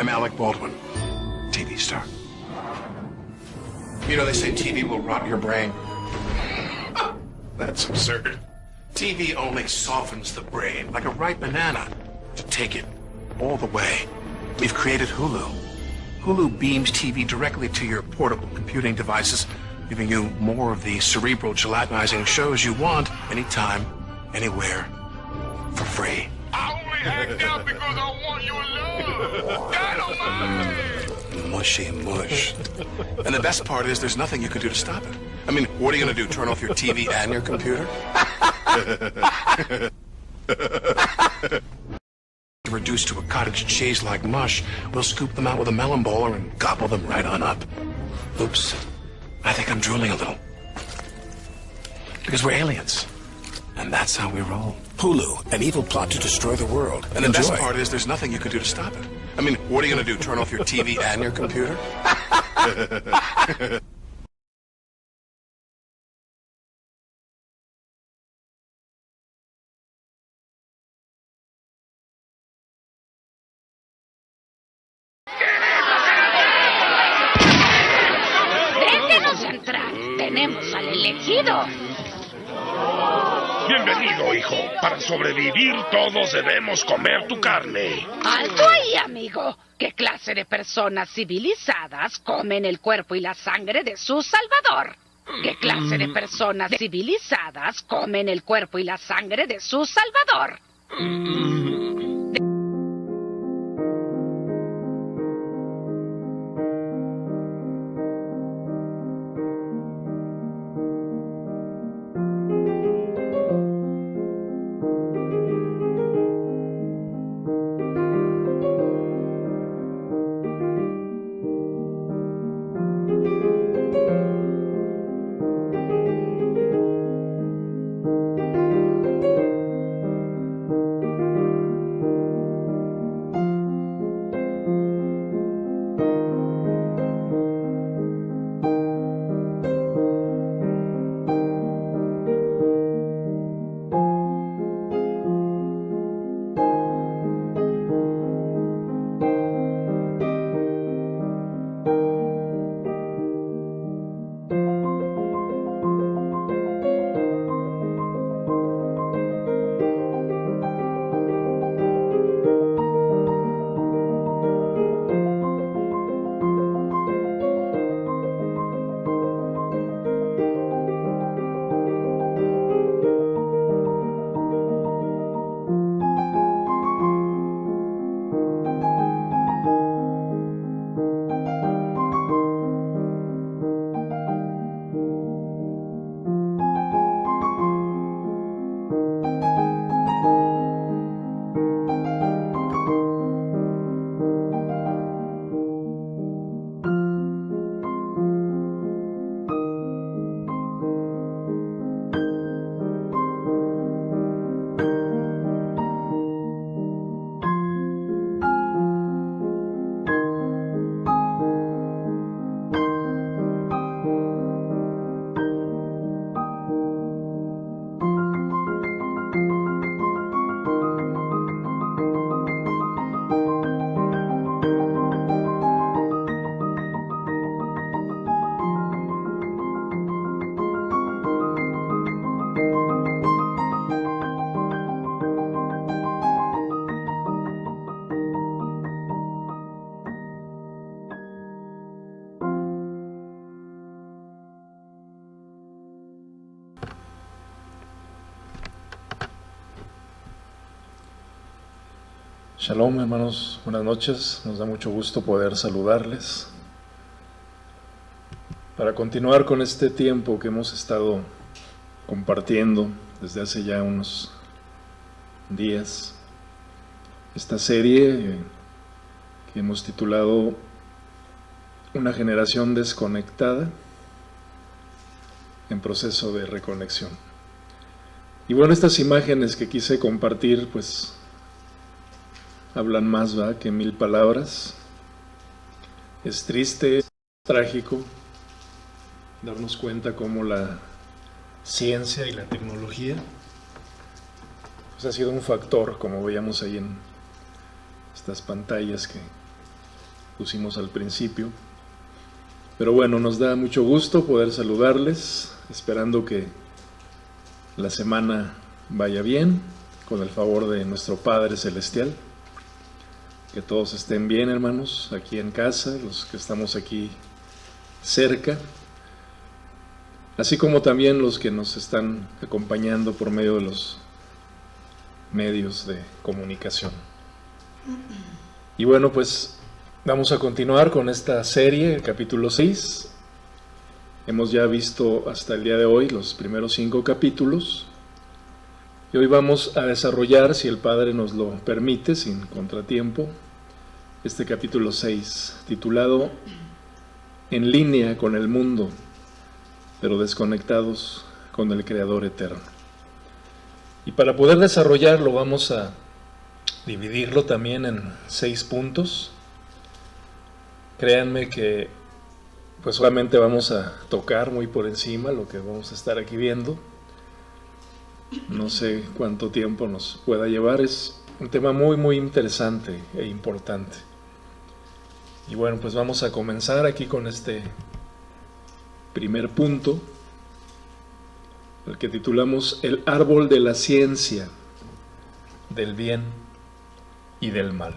I'm Alec Baldwin, TV star. You know, they say TV will rot your brain. That's absurd. TV only softens the brain, like a ripe banana, to take it all the way. We've created Hulu. Hulu beams TV directly to your portable computing devices, giving you more of the cerebral gelatinizing shows you want, anytime, anywhere, for free. I only act out because I want your love. Dynamite! Mushy mush. And the best part is there's nothing you can do to stop it. I mean, what are you going to do, turn off your TV and your computer? Reduced to a cottage cheese like mush, we'll scoop them out with a melon bowler and gobble them right on up. Oops. I think I'm drooling a little. Because we're aliens. And that's how we roll. Hulu, an evil plot to destroy the world. And the best part is there's nothing you can do to stop it. I mean, what are you going to do, turn off your TV and your computer? Déjenos entrar. Tenemos al elegido. Bienvenido, hijo. Para sobrevivir todos debemos comer tu carne. ¡Alto ahí, amigo! ¿Qué clase de personas civilizadas comen el cuerpo y la sangre de su salvador? ¿Qué clase de personas civilizadas comen el cuerpo y la sangre de su salvador? Shalom, hermanos, buenas noches. Nos da mucho gusto poder saludarles para continuar con este tiempo que hemos estado compartiendo desde hace ya unos días. Esta serie que hemos titulado Una generación desconectada en proceso de reconexión. Y bueno, estas imágenes que quise compartir, pues hablan más que 1000 palabras. Es triste, es trágico darnos cuenta cómo la ciencia y la tecnología pues ha sido un factor, como veíamos ahí en estas pantallas, que pusimos al principio. Pero bueno, nos da mucho gusto poder saludarles, esperando que la semana vaya bien, con el favor de nuestro Padre Celestial. Que todos estén bien, hermanos, aquí en casa, los que estamos aquí cerca, así como también los que nos están acompañando por medio de los medios de comunicación. Y bueno, pues vamos a continuar con esta serie, el capítulo 6. Hemos ya visto hasta el día de hoy los primeros 5 capítulos. Y hoy vamos a desarrollar, si el Padre nos lo permite, sin contratiempo, este capítulo 6, titulado En línea con el mundo, pero desconectados con el Creador eterno. Y para poder desarrollarlo vamos a dividirlo también en 6 puntos. Créanme que pues solamente vamos a tocar muy por encima lo que vamos a estar aquí viendo. No sé cuánto tiempo nos pueda llevar, es un tema muy interesante e importante. Y bueno, pues vamos a comenzar aquí con este primer punto, el que titulamos El árbol de la ciencia, del bien y del mal.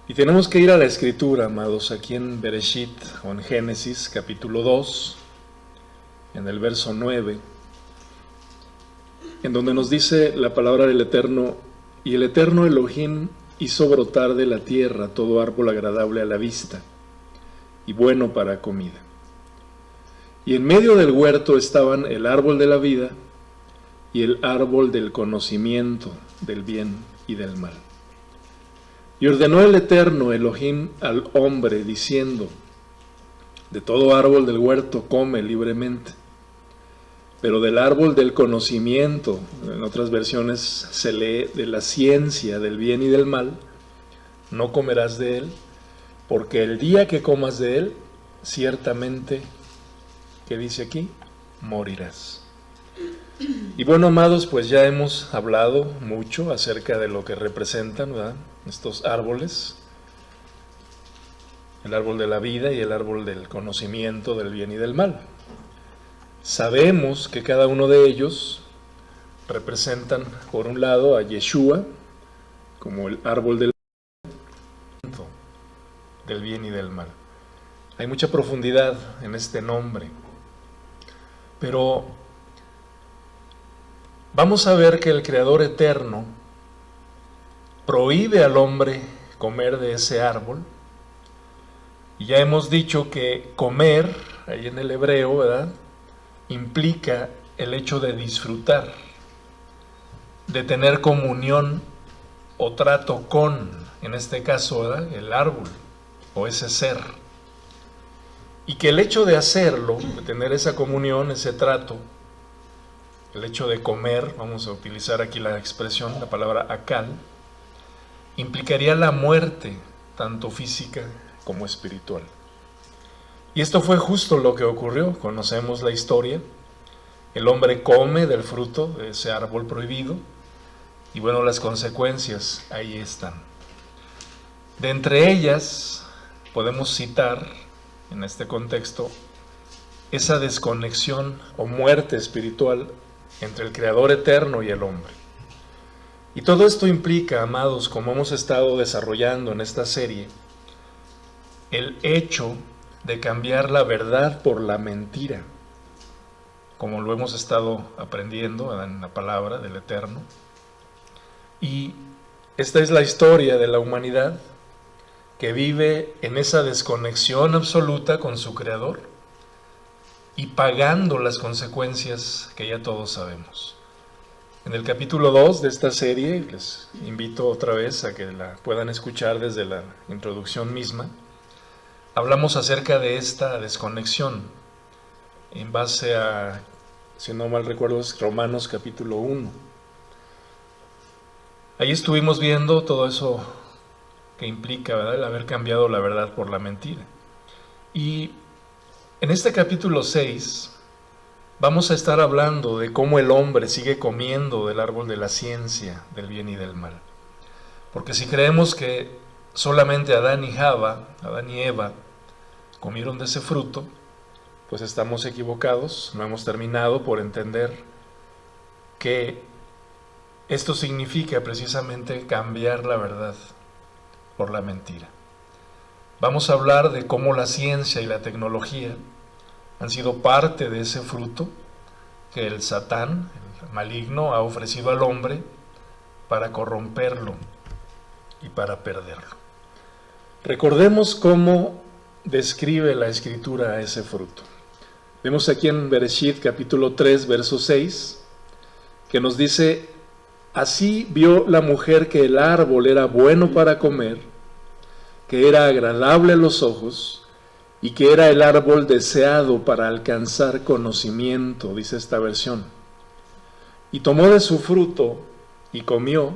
Y tenemos que ir a la Escritura, amados, aquí en Bereshit, o en Génesis, capítulo 2, en el verso 9, en donde nos dice la palabra del Eterno: y el Eterno Elohim hizo brotar de la tierra todo árbol agradable a la vista y bueno para comida. Y en medio del huerto estaban el árbol de la vida y el árbol del conocimiento del bien y del mal. Y ordenó el Eterno Elohim al hombre, diciendo: de todo árbol del huerto come libremente, pero del árbol del conocimiento, en otras versiones se lee de la ciencia del bien y del mal, no comerás de él, porque el día que comas de él, ciertamente, ¿qué dice aquí? Morirás. Y bueno, amados, pues ya hemos hablado mucho acerca de lo que representan, ¿verdad?, estos árboles, el árbol de la vida y el árbol del conocimiento del bien y del mal. Sabemos que cada uno de ellos representan, por un lado, a Yeshua como el árbol del bien y del mal. Hay mucha profundidad en este nombre, pero vamos a ver que el Creador eterno prohíbe al hombre comer de ese árbol. Y ya hemos dicho que comer, ahí en el hebreo, ¿verdad?, implica el hecho de disfrutar, de tener comunión o trato con, en este caso, ¿verdad?, el árbol o ese ser. Y que el hecho de hacerlo, de tener esa comunión, ese trato, el hecho de comer, vamos a utilizar aquí la expresión, la palabra akal, implicaría la muerte, tanto física como espiritual. Y esto fue justo lo que ocurrió. Conocemos la historia. El hombre come del fruto de ese árbol prohibido, y bueno, las consecuencias ahí están. De entre ellas podemos citar, en este contexto, esa desconexión o muerte espiritual entre el Creador eterno y el hombre. Y todo esto implica, amados, como hemos estado desarrollando en esta serie, el hecho de cambiar la verdad por la mentira, como lo hemos estado aprendiendo en la palabra del Eterno. Y esta es la historia de la humanidad que vive en esa desconexión absoluta con su Creador y pagando las consecuencias que ya todos sabemos. En el capítulo 2 de esta serie, les invito otra vez a que la puedan escuchar desde la introducción misma, hablamos acerca de esta desconexión en base a, si no mal recuerdo, es Romanos capítulo 1. Ahí estuvimos viendo todo eso que implica, ¿verdad?, el haber cambiado la verdad por la mentira. Y en este capítulo 6 vamos a estar hablando de cómo el hombre sigue comiendo del árbol de la ciencia, del bien y del mal. Porque si creemos que solamente Adán y Eva, comieron de ese fruto, pues estamos equivocados, no hemos terminado por entender que esto significa precisamente cambiar la verdad por la mentira. Vamos a hablar de cómo la ciencia y la tecnología han sido parte de ese fruto que el Satán, el maligno, ha ofrecido al hombre para corromperlo y para perderlo. Recordemos cómo describe la Escritura a ese fruto. Vemos aquí en Bereshit capítulo 3, verso 6, que nos dice: así vio la mujer que el árbol era bueno para comer, que era agradable a los ojos, y que era el árbol deseado para alcanzar conocimiento, dice esta versión. Y tomó de su fruto y comió,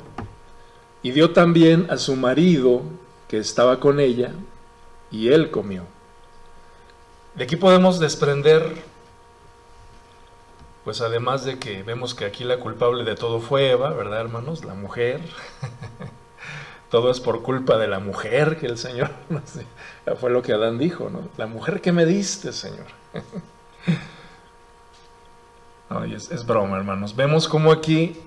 y dio también a su marido que estaba con ella, y él comió. De aquí podemos desprender, pues además de que vemos que aquí la culpable de todo fue Eva, ¿verdad, hermanos? La mujer. Todo es por culpa de la mujer que el Señor, no sé, fue lo que Adán dijo, ¿no? La mujer que me diste, Señor. No, es broma, hermanos. Vemos cómo aquí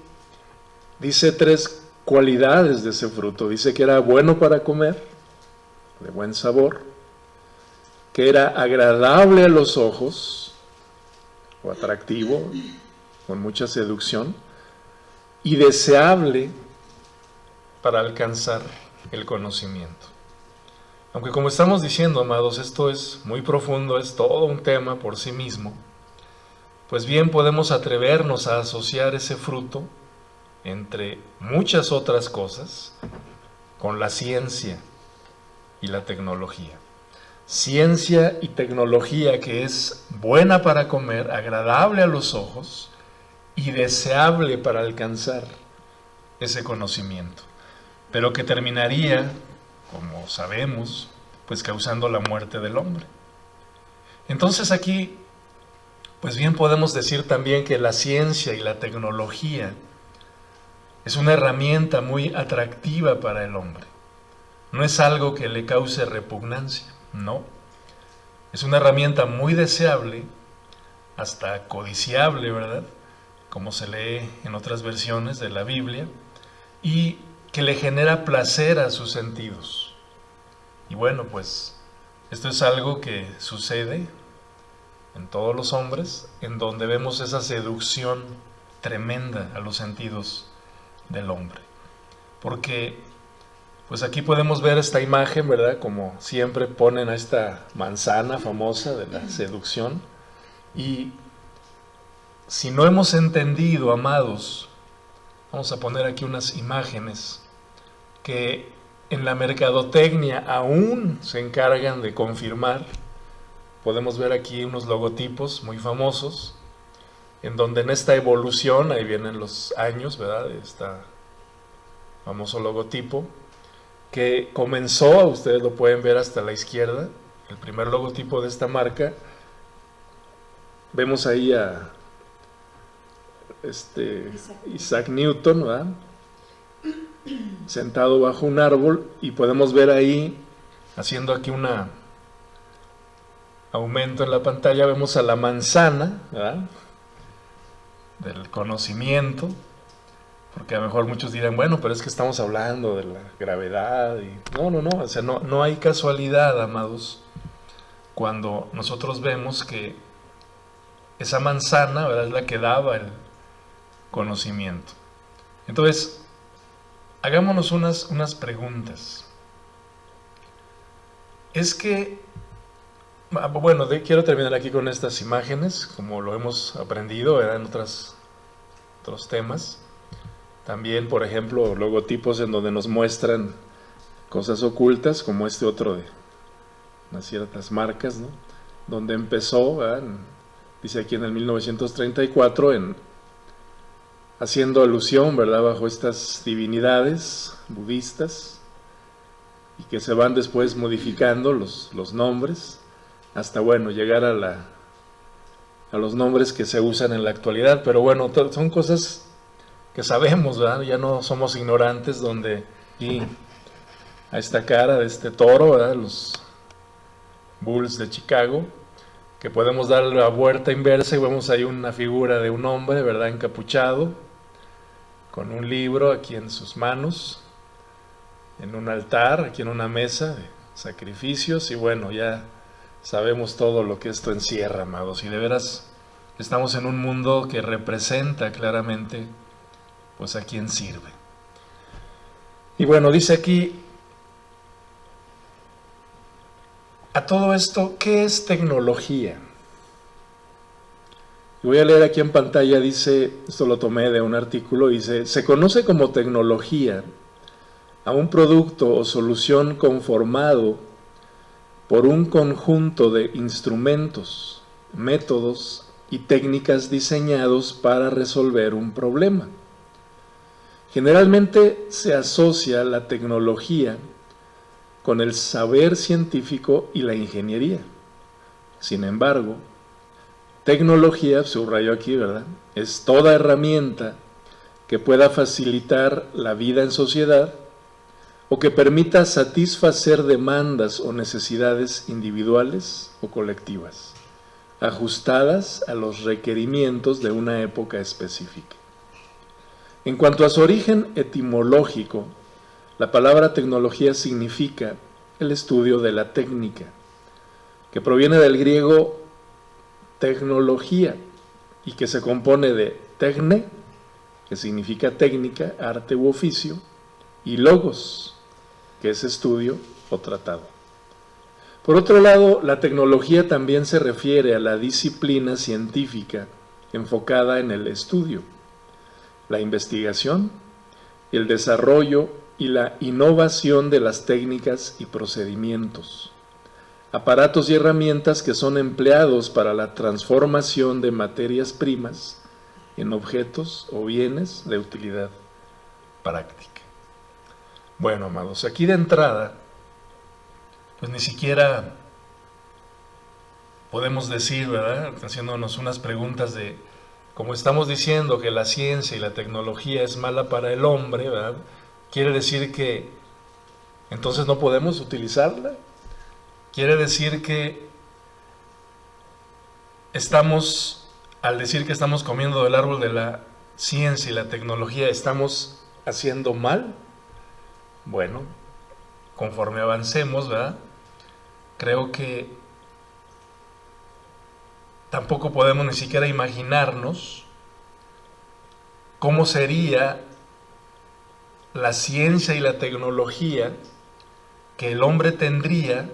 dice 3 cualidades de ese fruto. Dice que era bueno para comer, de buen sabor, que era agradable a los ojos, o atractivo, con mucha seducción, y deseable para alcanzar el conocimiento. Aunque, como estamos diciendo, amados, esto es muy profundo, es todo un tema por sí mismo, pues bien podemos atrevernos a asociar ese fruto, entre muchas otras cosas, con la ciencia y la tecnología. Ciencia y tecnología que es buena para comer, agradable a los ojos y deseable para alcanzar ese conocimiento, pero que terminaría, como sabemos, pues causando la muerte del hombre. Entonces aquí, pues bien podemos decir también que la ciencia y la tecnología es una herramienta muy atractiva para el hombre. No es algo que le cause repugnancia, no. Es una herramienta muy deseable, hasta codiciable, ¿verdad? Como se lee en otras versiones de la Biblia, y que le genera placer a sus sentidos. Y bueno, pues esto es algo que sucede en todos los hombres, en donde vemos esa seducción tremenda a los sentidos del hombre. Porque pues aquí podemos ver esta imagen, ¿verdad? Como siempre ponen a esta manzana famosa de la seducción. Y si no hemos entendido, amados, vamos a poner aquí unas imágenes que en la mercadotecnia aún se encargan de confirmar. Podemos ver aquí unos logotipos muy famosos, en donde en esta evolución, ahí vienen los años, ¿verdad? De este famoso logotipo, que comenzó, ustedes lo pueden ver hasta la izquierda, el primer logotipo de esta marca. Vemos ahí a Isaac Newton, ¿verdad? Sentado bajo un árbol, y podemos ver ahí, haciendo aquí un aumento en la pantalla, vemos a la manzana, ¿verdad? Del conocimiento, porque a lo mejor muchos dirán, bueno, pero es que estamos hablando de la gravedad, y no, o sea, no hay casualidad, amados, cuando nosotros vemos que esa manzana, ¿verdad?, es la que daba el conocimiento. Entonces, hagámonos unas preguntas. Es que, bueno, quiero terminar aquí con estas imágenes, como lo hemos aprendido, ¿verdad?, en otros temas. También, por ejemplo, logotipos en donde nos muestran cosas ocultas, como este otro de unas ciertas marcas, ¿no? Donde empezó, ¿verdad?, dice aquí en el 1934, haciendo alusión, ¿verdad?, bajo estas divinidades budistas, y que se van después modificando los nombres, hasta, bueno, llegar a los nombres que se usan en la actualidad. Pero bueno, son cosas que sabemos, ¿verdad? Ya no somos ignorantes, donde aquí a esta cara de este toro, ¿verdad? Los Bulls de Chicago, que podemos dar la vuelta inversa y vemos ahí una figura de un hombre, ¿verdad? Encapuchado, con un libro aquí en sus manos, en un altar, aquí en una mesa de sacrificios, y bueno, ya sabemos todo lo que esto encierra, amados, y de veras estamos en un mundo que representa claramente pues a quién sirve. Y bueno, dice aquí, a todo esto, ¿qué es tecnología? Y voy a leer aquí en pantalla, dice, esto lo tomé de un artículo, dice, se conoce como tecnología a un producto o solución conformado por un conjunto de instrumentos, métodos y técnicas diseñados para resolver un problema. Generalmente se asocia la tecnología con el saber científico y la ingeniería. Sin embargo, tecnología, subrayo aquí, ¿verdad?, es toda herramienta que pueda facilitar la vida en sociedad o que permita satisfacer demandas o necesidades individuales o colectivas, ajustadas a los requerimientos de una época específica. En cuanto a su origen etimológico, la palabra tecnología significa el estudio de la técnica, que proviene del griego tecnología y que se compone de tecne, que significa técnica, arte u oficio, y logos, que es estudio o tratado. Por otro lado, la tecnología también se refiere a la disciplina científica enfocada en el estudio, la investigación, el desarrollo y la innovación de las técnicas y procedimientos, aparatos y herramientas que son empleados para la transformación de materias primas en objetos o bienes de utilidad práctica. Bueno, amados, aquí de entrada, pues ni siquiera podemos decir, ¿verdad?, haciéndonos unas preguntas de, como estamos diciendo que la ciencia y la tecnología es mala para el hombre, ¿verdad?, ¿quiere decir que entonces no podemos utilizarla? ¿Quiere decir que estamos, al decir que estamos comiendo del árbol de la ciencia y la tecnología, estamos haciendo mal? Bueno, conforme avancemos, ¿verdad?, creo que tampoco podemos ni siquiera imaginarnos cómo sería la ciencia y la tecnología que el hombre tendría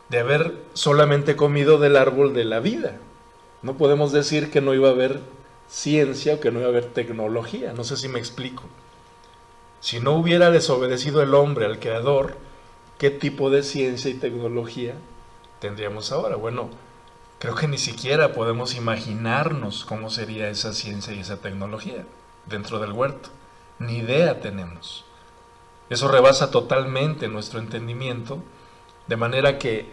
de haber solamente comido del árbol de la vida. No podemos decir que no iba a haber ciencia o que no iba a haber tecnología, no sé si me explico. Si no hubiera desobedecido el hombre al Creador, ¿qué tipo de ciencia y tecnología tendríamos ahora? Bueno, creo que ni siquiera podemos imaginarnos cómo sería esa ciencia y esa tecnología dentro del huerto. Ni idea tenemos. Eso rebasa totalmente nuestro entendimiento, de manera que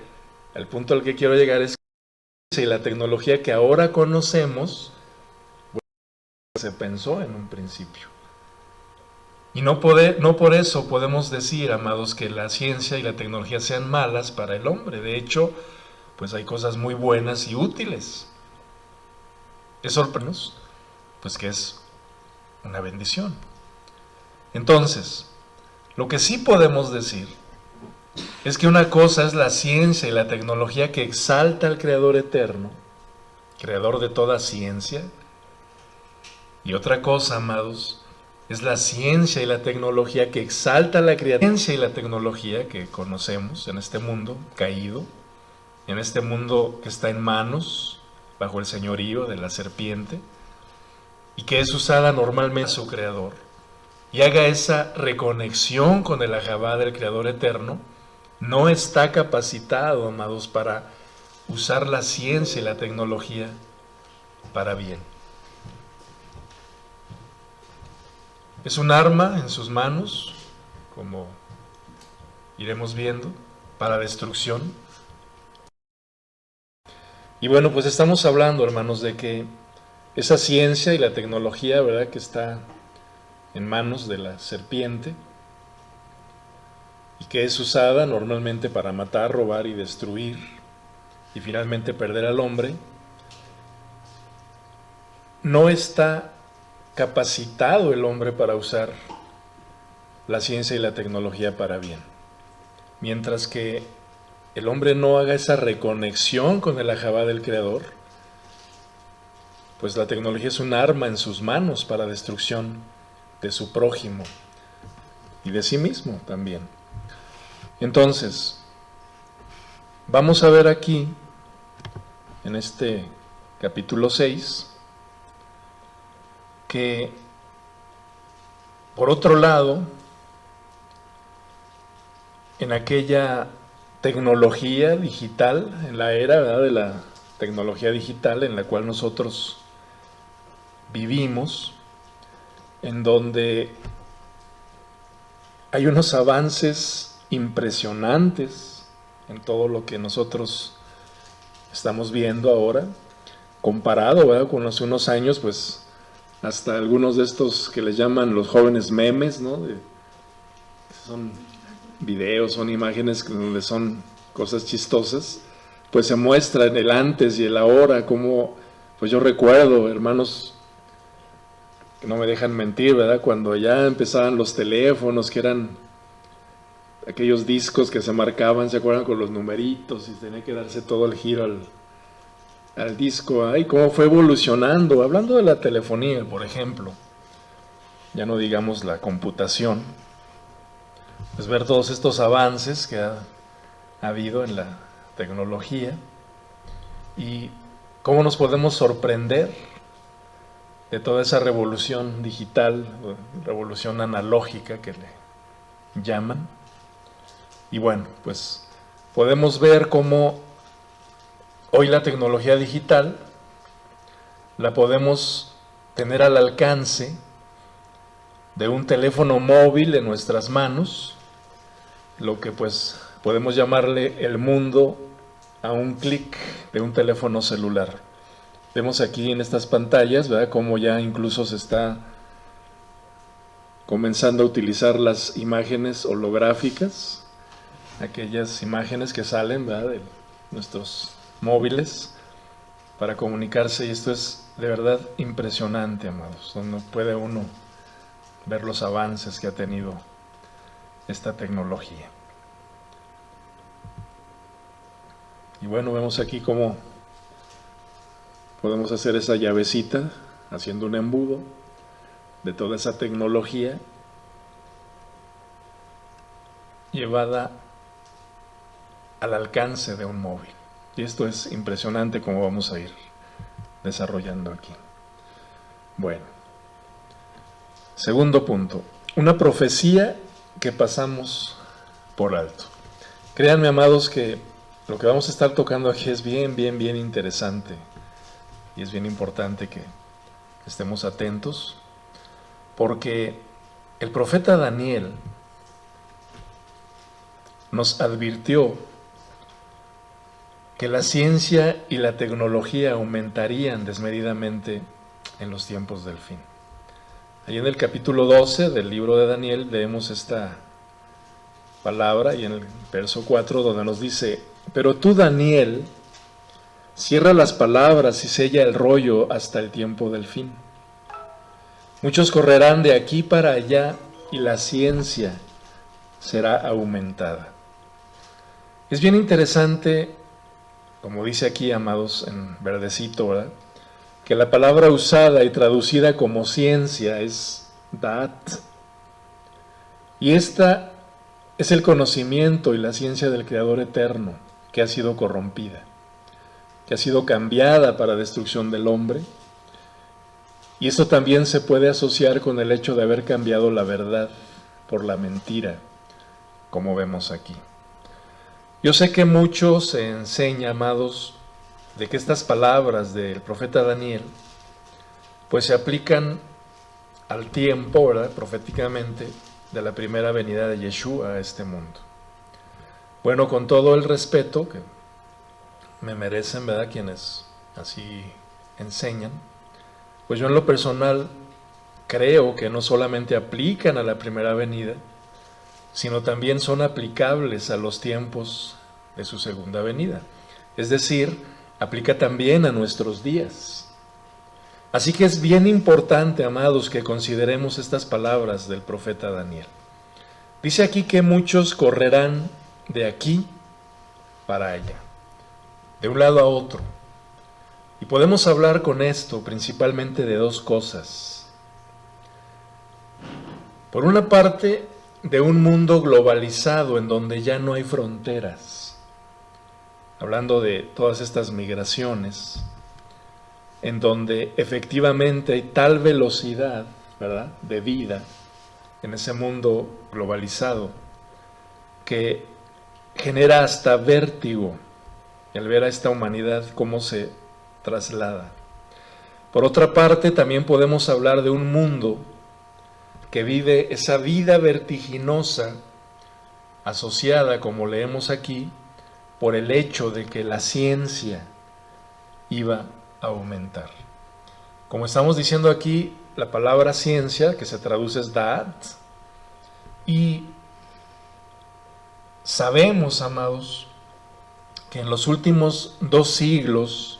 el punto al que quiero llegar es que la tecnología que ahora conocemos, bueno, se pensó en un principio. Y no por eso podemos decir, amados, que la ciencia y la tecnología sean malas para el hombre. De hecho, pues hay cosas muy buenas y útiles. Es sorprendernos, pues que es una bendición. Entonces, lo que sí podemos decir es que una cosa es la ciencia y la tecnología que exalta al Creador eterno, Creador de toda ciencia, y otra cosa, amados, es la ciencia y la tecnología que exalta la ciencia y la tecnología que conocemos en este mundo caído, en este mundo que está en manos, bajo el señorío de la serpiente, y que es usada normalmente por su Creador, y haga esa reconexión con el Ahabá del Creador eterno, no está capacitado, amados, para usar la ciencia y la tecnología para bien. Es un arma en sus manos, como iremos viendo, para destrucción. Y bueno, pues estamos hablando, hermanos, de que esa ciencia y la tecnología, ¿verdad?, que está en manos de la serpiente, y que es usada normalmente por su Creador, y haga esa reconexión con el Ahabá del Creador eterno, no está capacitado, amados, para usar la ciencia y la tecnología para bien. Es un arma en sus manos, como iremos viendo, para destrucción. Y bueno, pues estamos hablando, hermanos, de que esa ciencia y la tecnología, ¿verdad?, que está en manos de la serpiente, y que es usada normalmente para matar, robar y destruir, y finalmente perder al hombre, no está capacitado el hombre para usar la ciencia y la tecnología para bien. Mientras que el hombre no haga esa reconexión con el Ajabá del Creador, pues la tecnología es un arma en sus manos para destrucción de su prójimo y de sí mismo también. Entonces, vamos a ver aquí, en este capítulo 6, que por otro lado, en aquella tecnología digital, en la era, ¿verdad?, de la tecnología digital en la cual nosotros vivimos, en donde hay unos avances impresionantes en todo lo que nosotros estamos viendo ahora, comparado, ¿verdad?, con hace unos años, pues hasta algunos de estos que les llaman los jóvenes memes, ¿no? Son videos, son imágenes donde son cosas chistosas, pues se muestra en el antes y el ahora, como, pues yo recuerdo, hermanos, que no me dejan mentir, ¿verdad?, cuando ya empezaban los teléfonos, que eran aquellos discos que se marcaban, ¿se acuerdan?, con los numeritos, y tenía que darse todo el giro al disco. Ay, cómo fue evolucionando, hablando de la telefonía, por ejemplo, ya no digamos la computación, pues ver todos estos avances que ha habido en la tecnología y cómo nos podemos sorprender de toda esa revolución digital, revolución analógica que le llaman. Y bueno, pues podemos ver cómo hoy la tecnología digital la podemos tener al alcance de un teléfono móvil en nuestras manos, lo que pues podemos llamarle el mundo a un clic de un teléfono celular. Vemos aquí en estas pantallas, ¿verdad?, cómo ya incluso se está comenzando a utilizar las imágenes holográficas, aquellas imágenes que salen, ¿verdad?, de nuestros móviles para comunicarse, y esto es de verdad impresionante, amados, donde puede uno ver los avances que ha tenido esta tecnología. Y bueno, vemos aquí cómo podemos hacer esa llavecita haciendo un embudo de toda esa tecnología llevada al alcance de un móvil. Y esto es impresionante como vamos a ir desarrollando aquí. Bueno, segundo punto, una profecía que pasamos por alto. Créanme, amados, que lo que vamos a estar tocando aquí es bien interesante y es bien importante que estemos atentos, porque el profeta Daniel nos advirtió que la ciencia y la tecnología aumentarían desmedidamente en los tiempos del fin. Ahí en el capítulo 12 del libro de Daniel leemos esta palabra, y en el verso 4, donde nos dice: pero tú, Daniel, cierra las palabras y sella el rollo hasta el tiempo del fin. Muchos correrán de aquí para allá y la ciencia será aumentada. Es bien interesante, como dice aquí, amados, en verdecito, ¿verdad?, que la palabra usada y traducida como ciencia es Da'at. Y esta es el conocimiento y la ciencia del Creador eterno, que ha sido corrompida, que ha sido cambiada para destrucción del hombre. Y esto también se puede asociar con el hecho de haber cambiado la verdad por la mentira, como vemos aquí. Yo sé que mucho se enseña, amados, de que estas palabras del profeta Daniel pues se aplican al tiempo, ¿verdad?, proféticamente, de la primera venida de Yeshua a este mundo. Bueno, con todo el respeto que me merecen, ¿verdad?, quienes así enseñan, pues yo en lo personal creo que no solamente aplican a la primera venida, sino también son aplicables a los tiempos de su segunda venida. Es decir, aplica también a nuestros días. Así que es bien importante, amados, que consideremos estas palabras del profeta Daniel. Dice aquí que muchos correrán de aquí para allá, de un lado a otro. Y podemos hablar con esto principalmente de dos cosas. Por una parte, de un mundo globalizado en donde ya no hay fronteras, hablando de todas estas migraciones, en donde efectivamente hay tal velocidad, ¿verdad?, de vida en ese mundo globalizado, que genera hasta vértigo el ver a esta humanidad cómo se traslada. Por otra parte, también podemos hablar de un mundo que vive esa vida vertiginosa asociada, como leemos aquí, por el hecho de que la ciencia iba a aumentar. Como estamos diciendo aquí, la palabra ciencia, que se traduce es Da'at, y sabemos, amados, que en los últimos 2 siglos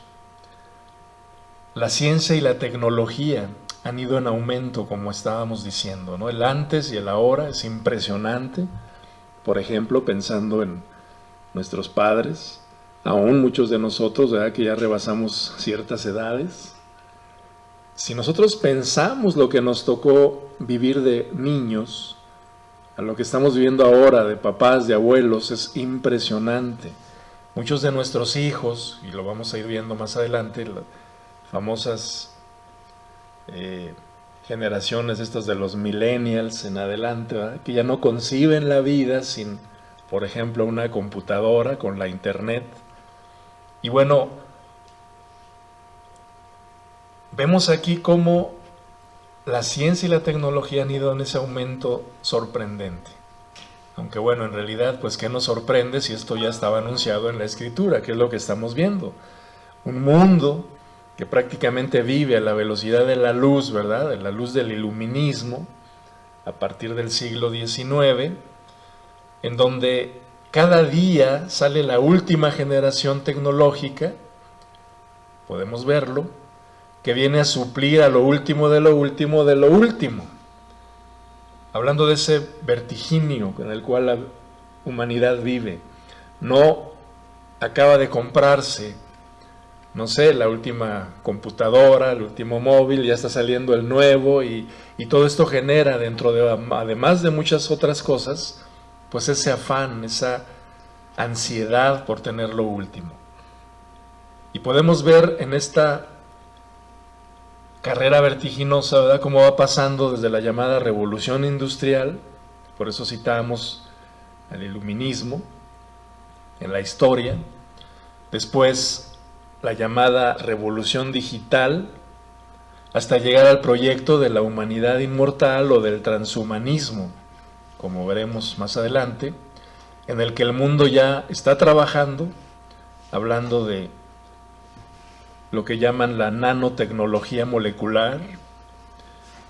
la ciencia y la tecnología han ido en aumento, como estábamos diciendo, ¿no? El antes y el ahora es impresionante. Por ejemplo, pensando en nuestros padres, aún muchos de nosotros, ¿verdad?, que ya rebasamos ciertas edades. Si nosotros pensamos lo que nos tocó vivir de niños, a lo que estamos viviendo ahora de papás, de abuelos, es impresionante. Muchos de nuestros hijos, y lo vamos a ir viendo más adelante, las famosas generaciones estas de los millennials en adelante, ¿verdad?, que ya no conciben la vida sin, por ejemplo, una computadora con la internet. Y bueno, vemos aquí cómo la ciencia y la tecnología han ido en ese aumento sorprendente. Aunque bueno, en realidad, pues ¿qué nos sorprende si esto ya estaba anunciado en la Escritura? ¿Qué es lo que estamos viendo? Un mundo que prácticamente vive a la velocidad de la luz, ¿verdad?, de la luz del iluminismo, a partir del siglo XIX, en donde cada día sale la última generación tecnológica, podemos verlo, que viene a suplir a lo último de lo último de lo último. Hablando de ese vertiginio en el cual la humanidad vive. No acaba de comprarse, no sé, la última computadora, el último móvil, ya está saliendo el nuevo y todo esto genera dentro de, además de muchas otras cosas, pues ese afán, esa ansiedad por tener lo último. Y podemos ver en esta carrera vertiginosa, ¿verdad?, cómo va pasando desde la llamada revolución industrial, por eso citamos al iluminismo en la historia, después la llamada revolución digital, hasta llegar al proyecto de la humanidad inmortal o del transhumanismo, como veremos más adelante, en el que el mundo ya está trabajando, hablando de lo que llaman la nanotecnología molecular,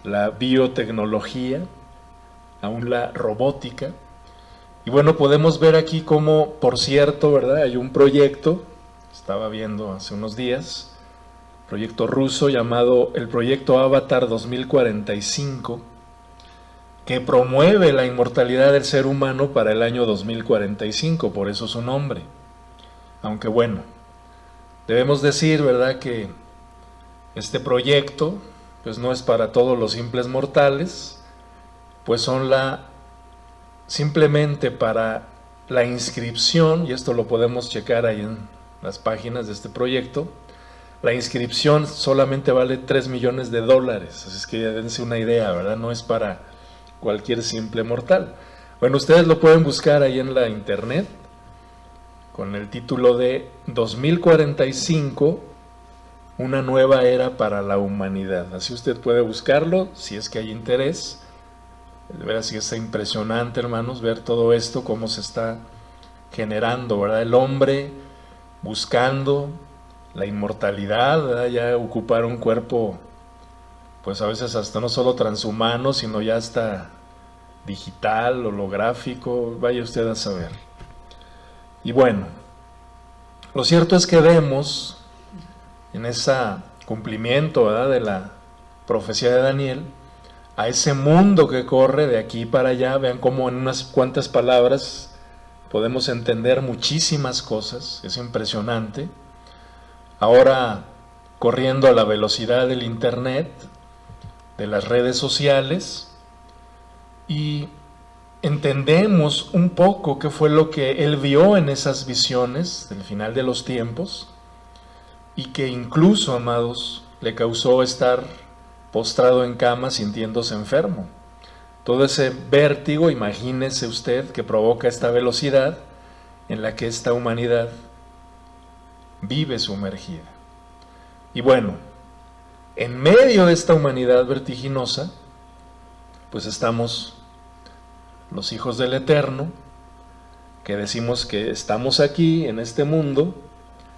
la biotecnología, aún la robótica. Y bueno, podemos ver aquí cómo, por cierto, ¿verdad?, hay un proyecto, estaba viendo hace unos días, proyecto ruso llamado el Proyecto Avatar 2045, que promueve la inmortalidad del ser humano para el año 2045, por eso su nombre. Aunque bueno, debemos decir, ¿verdad?, que este proyecto pues no es para todos los simples mortales, pues son simplemente para la inscripción, y esto lo podemos checar ahí en las páginas de este proyecto. La inscripción solamente vale $3 millones, así es que ya dense una idea, ¿verdad? No es para cualquier simple mortal. Bueno, ustedes lo pueden buscar ahí en la internet con el título de 2045, una nueva era para la humanidad. Así usted puede buscarlo si es que hay interés. De veras sí es impresionante, hermanos, ver todo esto, cómo se está generando, ¿verdad? El hombre buscando la inmortalidad, ¿verdad?, ya ocupar un cuerpo, pues a veces hasta no solo transhumano, sino ya hasta digital, holográfico, vaya usted a saber. Y bueno, lo cierto es que vemos en ese cumplimiento, ¿verdad?, de la profecía de Daniel, a ese mundo que corre de aquí para allá. Vean cómo en unas cuantas palabras podemos entender muchísimas cosas, es impresionante. Ahora, corriendo a la velocidad del internet, de las redes sociales, y entendemos un poco qué fue lo que él vio en esas visiones del final de los tiempos, y que incluso, amados, le causó estar postrado en cama sintiéndose enfermo. Todo ese vértigo, imagínese usted, que provoca esta velocidad en la que esta humanidad vive sumergida. Y bueno, en medio de esta humanidad vertiginosa, pues estamos los hijos del Eterno, que decimos que estamos aquí en este mundo,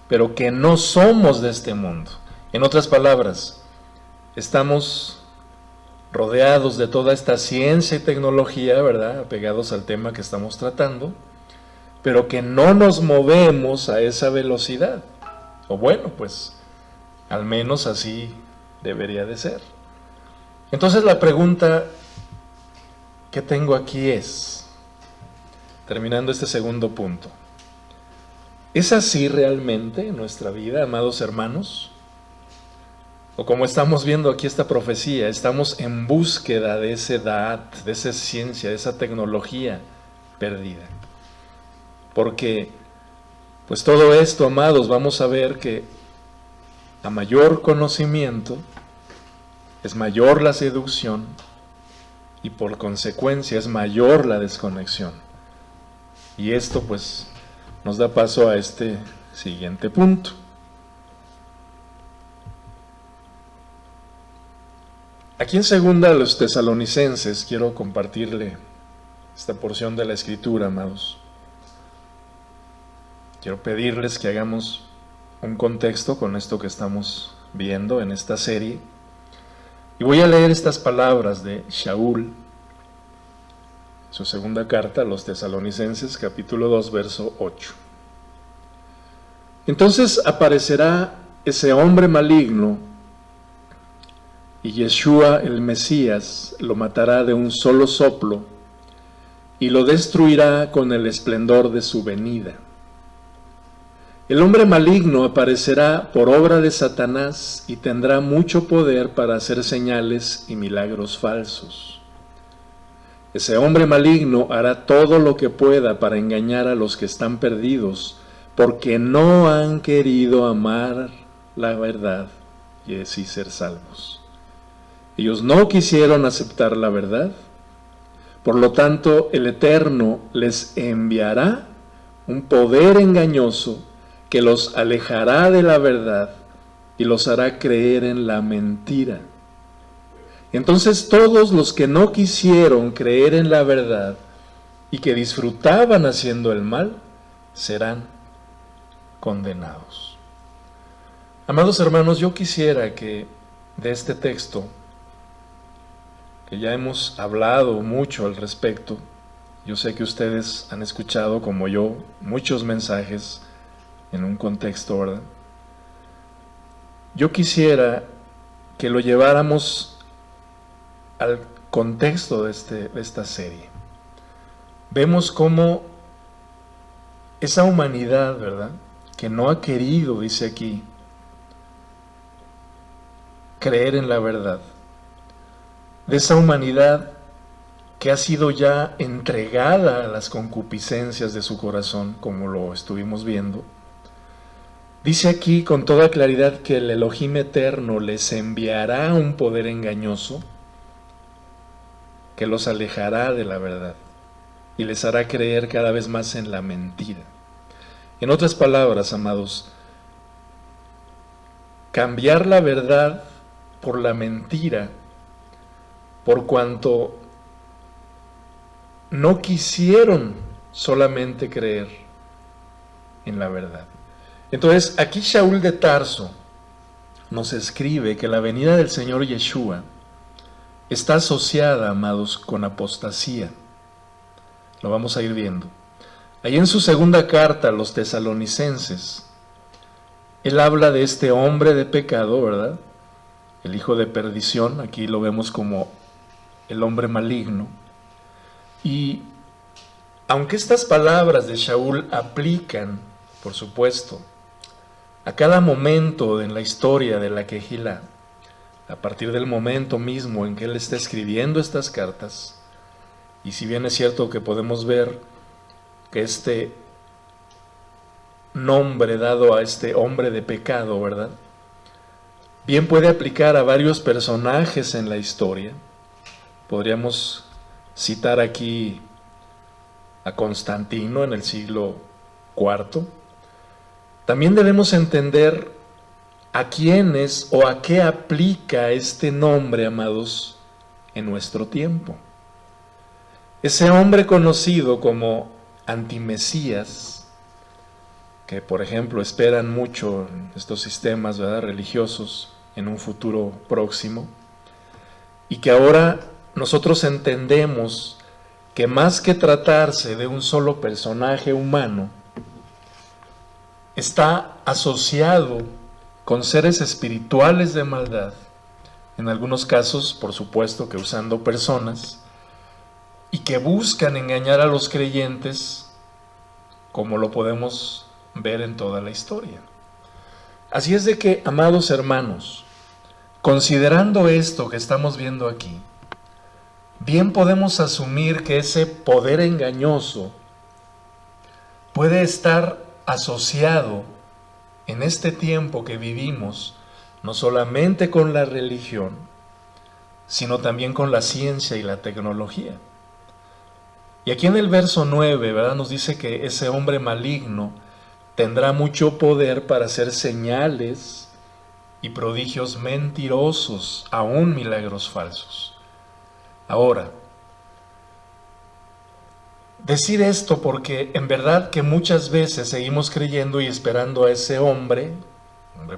pero que no somos de este mundo. En otras palabras, estamos rodeados de toda esta ciencia y tecnología, ¿verdad?, apegados al tema que estamos tratando, pero que no nos movemos a esa velocidad. O bueno, pues, al menos así debería de ser. Entonces la pregunta que tengo aquí es, terminando este segundo punto, ¿es así realmente en nuestra vida, amados hermanos? O como estamos viendo aquí esta profecía, estamos en búsqueda de ese Da'at, de esa ciencia, de esa tecnología perdida. Porque, pues todo esto, amados, vamos a ver que a mayor conocimiento es mayor la seducción y por consecuencia es mayor la desconexión. Y esto pues nos da paso a este siguiente punto. Aquí en segunda a los Tesalonicenses quiero compartirle esta porción de la Escritura, amados. Quiero pedirles que hagamos un contexto con esto que estamos viendo en esta serie. Y voy a leer estas palabras de Shaul, su segunda carta a los Tesalonicenses, capítulo 2, verso 8. Entonces aparecerá ese hombre maligno, y Yeshua el Mesías lo matará de un solo soplo, y lo destruirá con el esplendor de su venida. El hombre maligno aparecerá por obra de Satanás y tendrá mucho poder para hacer señales y milagros falsos. Ese hombre maligno hará todo lo que pueda para engañar a los que están perdidos, porque no han querido amar la verdad y así ser salvos. Ellos no quisieron aceptar la verdad, por lo tanto el Eterno les enviará un poder engañoso que los alejará de la verdad y los hará creer en la mentira. Entonces todos los que no quisieron creer en la verdad y que disfrutaban haciendo el mal, serán condenados. Amados hermanos, yo quisiera que de este texto, que ya hemos hablado mucho al respecto, yo sé que ustedes han escuchado, como yo, muchos mensajes en un contexto, ¿verdad? Yo quisiera que lo lleváramos al contexto de esta serie. Vemos cómo esa humanidad, ¿verdad?, que no ha querido, dice aquí, creer en la verdad, de esa humanidad que ha sido ya entregada a las concupiscencias de su corazón, como lo estuvimos viendo. Dice aquí con toda claridad que el Elohim eterno les enviará un poder engañoso que los alejará de la verdad y les hará creer cada vez más en la mentira. En otras palabras, amados, cambiar la verdad por la mentira, por cuanto no quisieron solamente creer en la verdad. Entonces, aquí Shaul de Tarso nos escribe que la venida del Señor Yeshua está asociada, amados, con apostasía. Lo vamos a ir viendo. Ahí en su segunda carta a los tesalonicenses, él habla de este hombre de pecado, ¿verdad? El hijo de perdición, aquí lo vemos como el hombre maligno. Y aunque estas palabras de Shaul aplican, por supuesto, a cada momento en la historia de la Kehilá, a partir del momento mismo en que él está escribiendo estas cartas, y si bien es cierto que podemos ver que este nombre dado a este hombre de pecado, ¿verdad?, bien puede aplicar a varios personajes en la historia. Podríamos citar aquí a Constantino en el siglo IV. También debemos entender a quiénes o a qué aplica este nombre, amados, en nuestro tiempo. Ese hombre conocido como antimesías, que por ejemplo esperan mucho en estos sistemas, ¿verdad?, religiosos en un futuro próximo, y que ahora nosotros entendemos que más que tratarse de un solo personaje humano, está asociado con seres espirituales de maldad, en algunos casos, por supuesto, que usando personas, y que buscan engañar a los creyentes, como lo podemos ver en toda la historia. Así es de que, amados hermanos, considerando esto que estamos viendo aquí, bien podemos asumir que ese poder engañoso puede estar asociado en este tiempo que vivimos, no solamente con la religión, sino también con la ciencia y la tecnología. Y aquí en el verso 9, ¿verdad?, nos dice que ese hombre maligno tendrá mucho poder para hacer señales y prodigios mentirosos, aún milagros falsos. Ahora, decir esto porque en verdad que muchas veces seguimos creyendo y esperando a ese hombre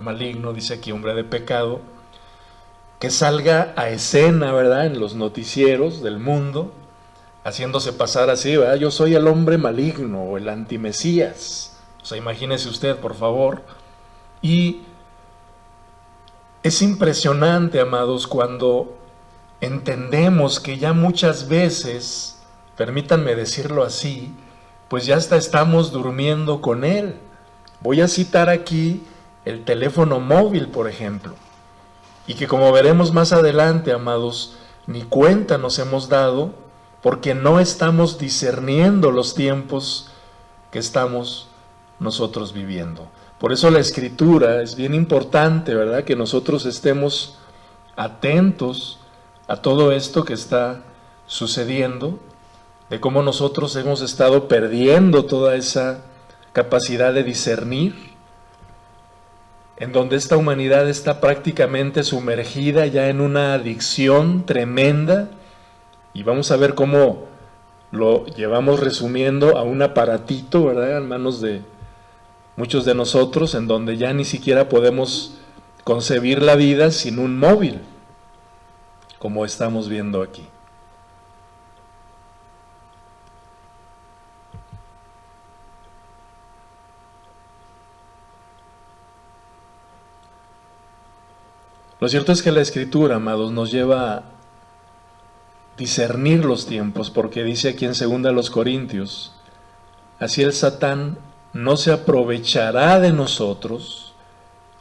maligno, dice aquí hombre de pecado, que salga a escena, ¿verdad?, en los noticieros del mundo, haciéndose pasar así, ¿verdad?, yo soy el hombre maligno o el antimesías. O sea, imagínese usted, por favor. Y es impresionante, amados, cuando entendemos que ya muchas veces, permítanme decirlo así, pues ya hasta estamos durmiendo con él. Voy a citar aquí el teléfono móvil, por ejemplo, y que como veremos más adelante, amados, ni cuenta nos hemos dado porque no estamos discerniendo los tiempos que estamos nosotros viviendo. Por eso la Escritura es bien importante, ¿verdad?, que nosotros estemos atentos a todo esto que está sucediendo, de cómo nosotros hemos estado perdiendo toda esa capacidad de discernir, en donde esta humanidad está prácticamente sumergida ya en una adicción tremenda, y vamos a ver cómo lo llevamos resumiendo a un aparatito, ¿verdad?, en manos de muchos de nosotros, en donde ya ni siquiera podemos concebir la vida sin un móvil, como estamos viendo aquí. Lo cierto es que la Escritura, amados, nos lleva a discernir los tiempos, porque dice aquí en 2 Corintios, así el Satán no se aprovechará de nosotros,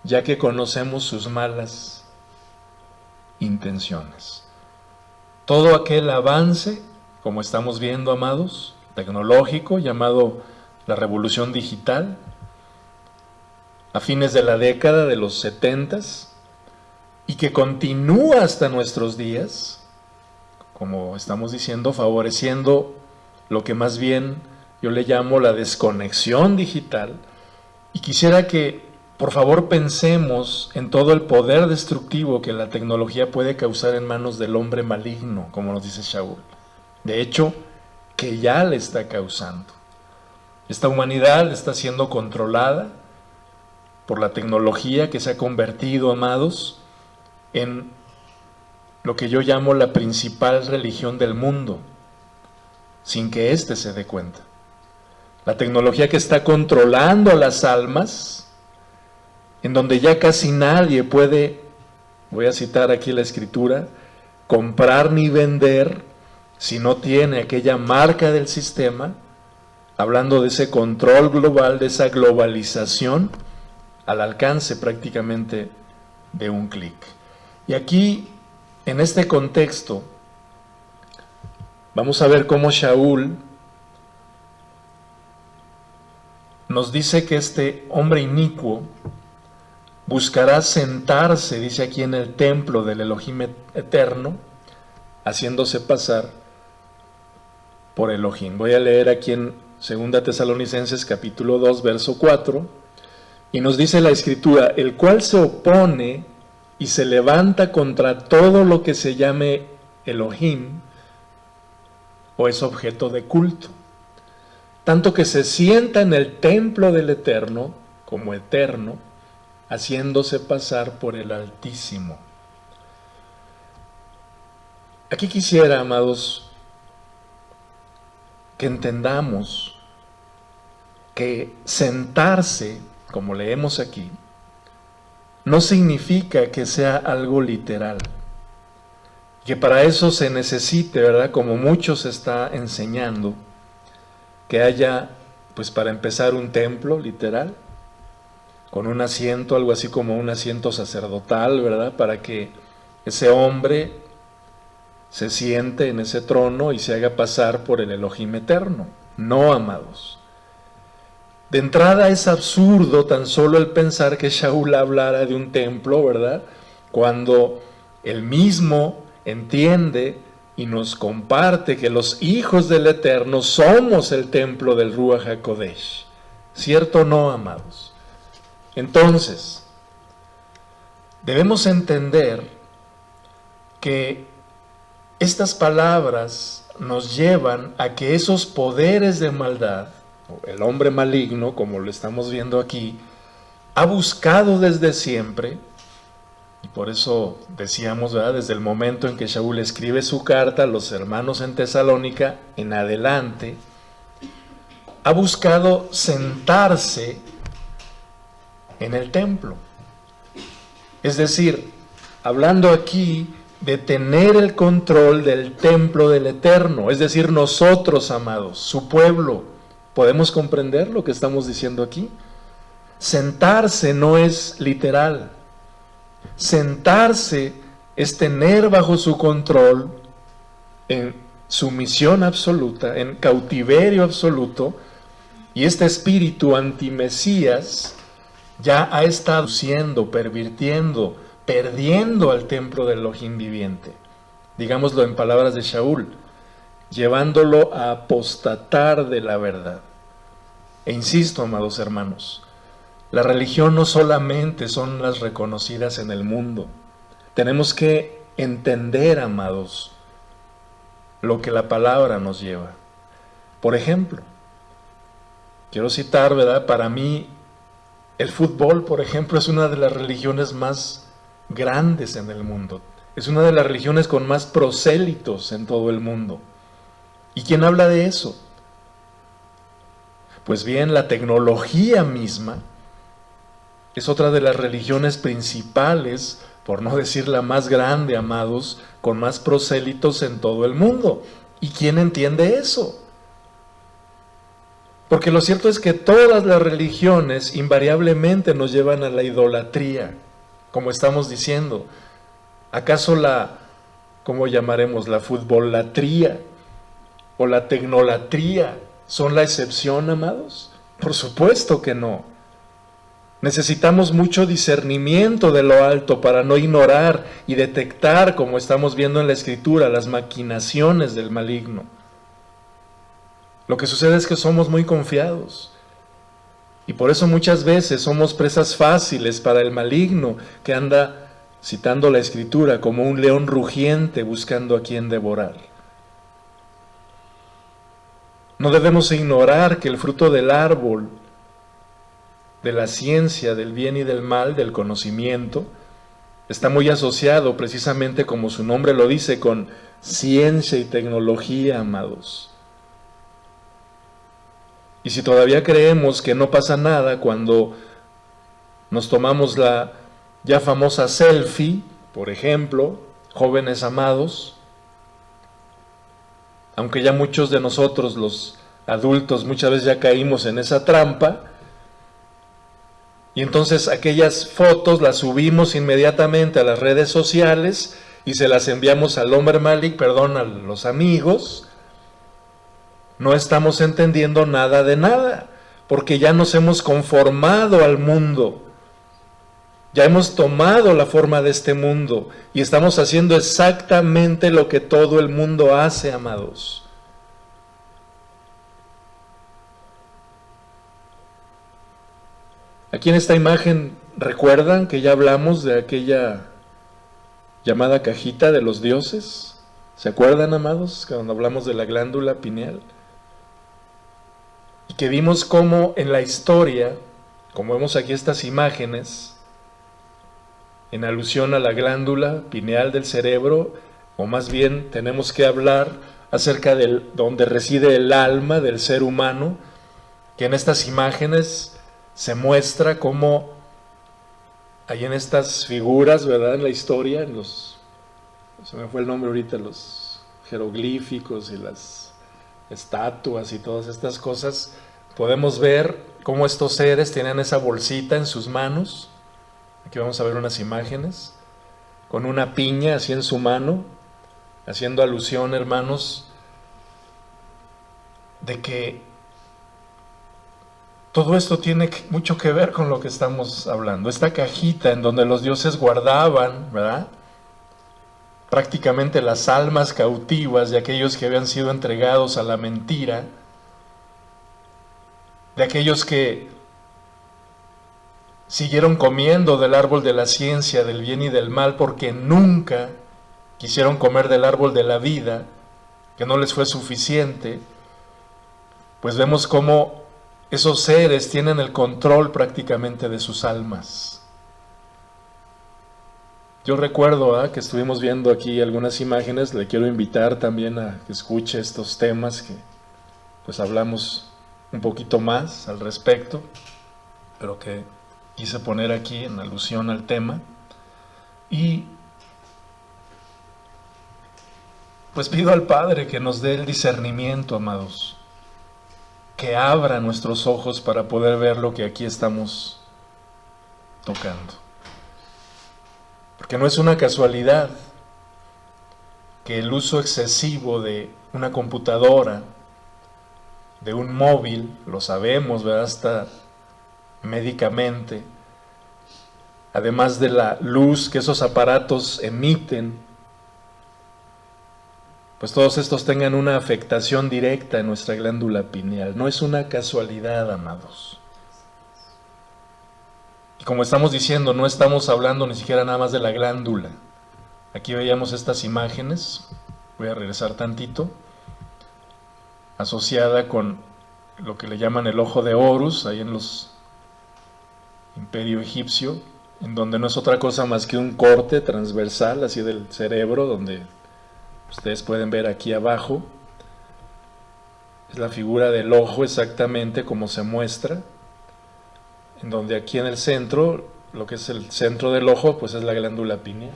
ya que conocemos sus malas intenciones. Todo aquel avance, como estamos viendo, amados, tecnológico, llamado la revolución digital, a fines de la década de los 70s, y que continúa hasta nuestros días, como estamos diciendo, favoreciendo lo que más bien yo le llamo la desconexión digital. Y quisiera que por favor pensemos en todo el poder destructivo que la tecnología puede causar en manos del hombre maligno, como nos dice Shaul. De hecho, que ya le está causando. Esta humanidad está siendo controlada por la tecnología que se ha convertido, amados, en lo que yo llamo la principal religión del mundo, sin que éste se dé cuenta. La tecnología que está controlando a las almas, en donde ya casi nadie puede, voy a citar aquí la escritura, comprar ni vender si no tiene aquella marca del sistema, hablando de ese control global, de esa globalización, al alcance prácticamente de un clic. Y aquí, en este contexto, vamos a ver cómo Shaul nos dice que este hombre inicuo buscará sentarse, dice aquí, en el templo del Elohim eterno, haciéndose pasar por Elohim. Voy a leer aquí en 2 Tesalonicenses capítulo 2, verso 4, y nos dice la escritura: el cual se opone y se levanta contra todo lo que se llame Elohim o es objeto de culto, tanto que se sienta en el templo del Eterno como eterno, haciéndose pasar por el Altísimo. Aquí quisiera, amados, que entendamos que sentarse, como leemos aquí, no significa que sea algo literal, que para eso se necesite, ¿verdad?, como muchos está enseñando, que haya, pues para empezar, un templo literal, con un asiento, algo así como un asiento sacerdotal, ¿verdad?, para que ese hombre se siente en ese trono y se haga pasar por el Elohim eterno. No, amados. De entrada es absurdo tan solo el pensar que Shaul hablara de un templo, ¿verdad?, cuando él mismo entiende y nos comparte que los hijos del Eterno somos el templo del Ruach HaKodesh. ¿Cierto o no, amados? Entonces, debemos entender que estas palabras nos llevan a que esos poderes de maldad, el hombre maligno, como lo estamos viendo aquí, ha buscado desde siempre, y por eso decíamos, ¿verdad?, desde el momento en que Shaul escribe su carta a los hermanos en Tesalónica en adelante, ha buscado sentarse en el templo. Es decir, hablando aquí de tener el control del templo del Eterno, es decir, nosotros, amados, su pueblo. ¿Podemos comprender lo que estamos diciendo aquí? Sentarse no es literal. Sentarse es tener bajo su control, en sumisión absoluta, en cautiverio absoluto, y este espíritu antimesías ya ha estado siendo, pervirtiendo, perdiendo al templo del Elohim viviente. Digámoslo en palabras de Shaul, llevándolo a apostatar de la verdad. E insisto, amados hermanos, la religión no solamente son las reconocidas en el mundo. Tenemos que entender, amados, lo que la palabra nos lleva. Por ejemplo, quiero citar, ¿verdad?, para mí, el fútbol, por ejemplo, es una de las religiones más grandes en el mundo. Es una de las religiones con más prosélitos en todo el mundo. ¿Y quién habla de eso? Pues bien, la tecnología misma es otra de las religiones principales, por no decir la más grande, amados, con más prosélitos en todo el mundo. ¿Y quién entiende eso? Porque lo cierto es que todas las religiones invariablemente nos llevan a la idolatría, como estamos diciendo. ¿Acaso cómo llamaremos, la futbolatría o la tecnolatría son la excepción, amados? Por supuesto que no. Necesitamos mucho discernimiento de lo alto para no ignorar y detectar, como estamos viendo en la Escritura, las maquinaciones del maligno. Lo que sucede es que somos muy confiados. Y por eso muchas veces somos presas fáciles para el maligno que anda, citando la Escritura, como un león rugiente buscando a quien devorar. No debemos ignorar que el fruto del árbol de la ciencia, del bien y del mal, del conocimiento, está muy asociado precisamente, como su nombre lo dice, con ciencia y tecnología, amados. Y si todavía creemos que no pasa nada cuando nos tomamos la ya famosa selfie, por ejemplo, jóvenes amados, aunque ya muchos de nosotros, los adultos, muchas veces ya caímos en esa trampa, y entonces aquellas fotos las subimos inmediatamente a las redes sociales y se las enviamos al hombre Malik, perdón, a los amigos. No estamos entendiendo nada de nada, porque ya nos hemos conformado al mundo. Ya hemos tomado la forma de este mundo y estamos haciendo exactamente lo que todo el mundo hace, amados. Aquí en esta imagen, ¿recuerdan que ya hablamos de aquella llamada cajita de los dioses? ¿Se acuerdan, amados, cuando hablamos de la glándula pineal? Y que vimos cómo en la historia, como vemos aquí estas imágenes, en alusión a la glándula pineal del cerebro, o más bien tenemos que hablar acerca de donde reside el alma del ser humano, que en estas imágenes se muestra cómo hay en estas figuras, ¿verdad?, en la historia, en los, se me fue el nombre ahorita, los jeroglíficos y las estatuas y todas estas cosas, podemos ver cómo estos seres tienen esa bolsita en sus manos. Aquí vamos a ver unas imágenes, con una piña así en su mano, haciendo alusión, hermanos, de que todo esto tiene mucho que ver con lo que estamos hablando. Esta cajita en donde los dioses guardaban, ¿verdad?, prácticamente las almas cautivas de aquellos que habían sido entregados a la mentira, de aquellos que siguieron comiendo del árbol de la ciencia, del bien y del mal, porque nunca quisieron comer del árbol de la vida, que no les fue suficiente. Pues vemos cómo esos seres tienen el control prácticamente de sus almas. Yo recuerdo que estuvimos viendo aquí algunas imágenes, le quiero invitar también a que escuche estos temas que pues hablamos un poquito más al respecto, pero que quise poner aquí en alusión al tema. Y pues pido al Padre que nos dé el discernimiento, amados, que abra nuestros ojos para poder ver lo que aquí estamos tocando. Porque no es una casualidad que el uso excesivo de una computadora, de un móvil, lo sabemos, ¿verdad?, hasta médicamente, además de la luz que esos aparatos emiten, pues todos estos tengan una afectación directa en nuestra glándula pineal. No es una casualidad, amados. Y como estamos diciendo, no estamos hablando ni siquiera nada más de la glándula. Aquí veíamos estas imágenes, voy a regresar tantito, asociada con lo que le llaman el ojo de Horus, ahí en los Imperio egipcio, en donde no es otra cosa más que un corte transversal así del cerebro, donde ustedes pueden ver aquí abajo, es la figura del ojo exactamente como se muestra, en donde aquí en el centro, lo que es el centro del ojo, pues es la glándula pineal.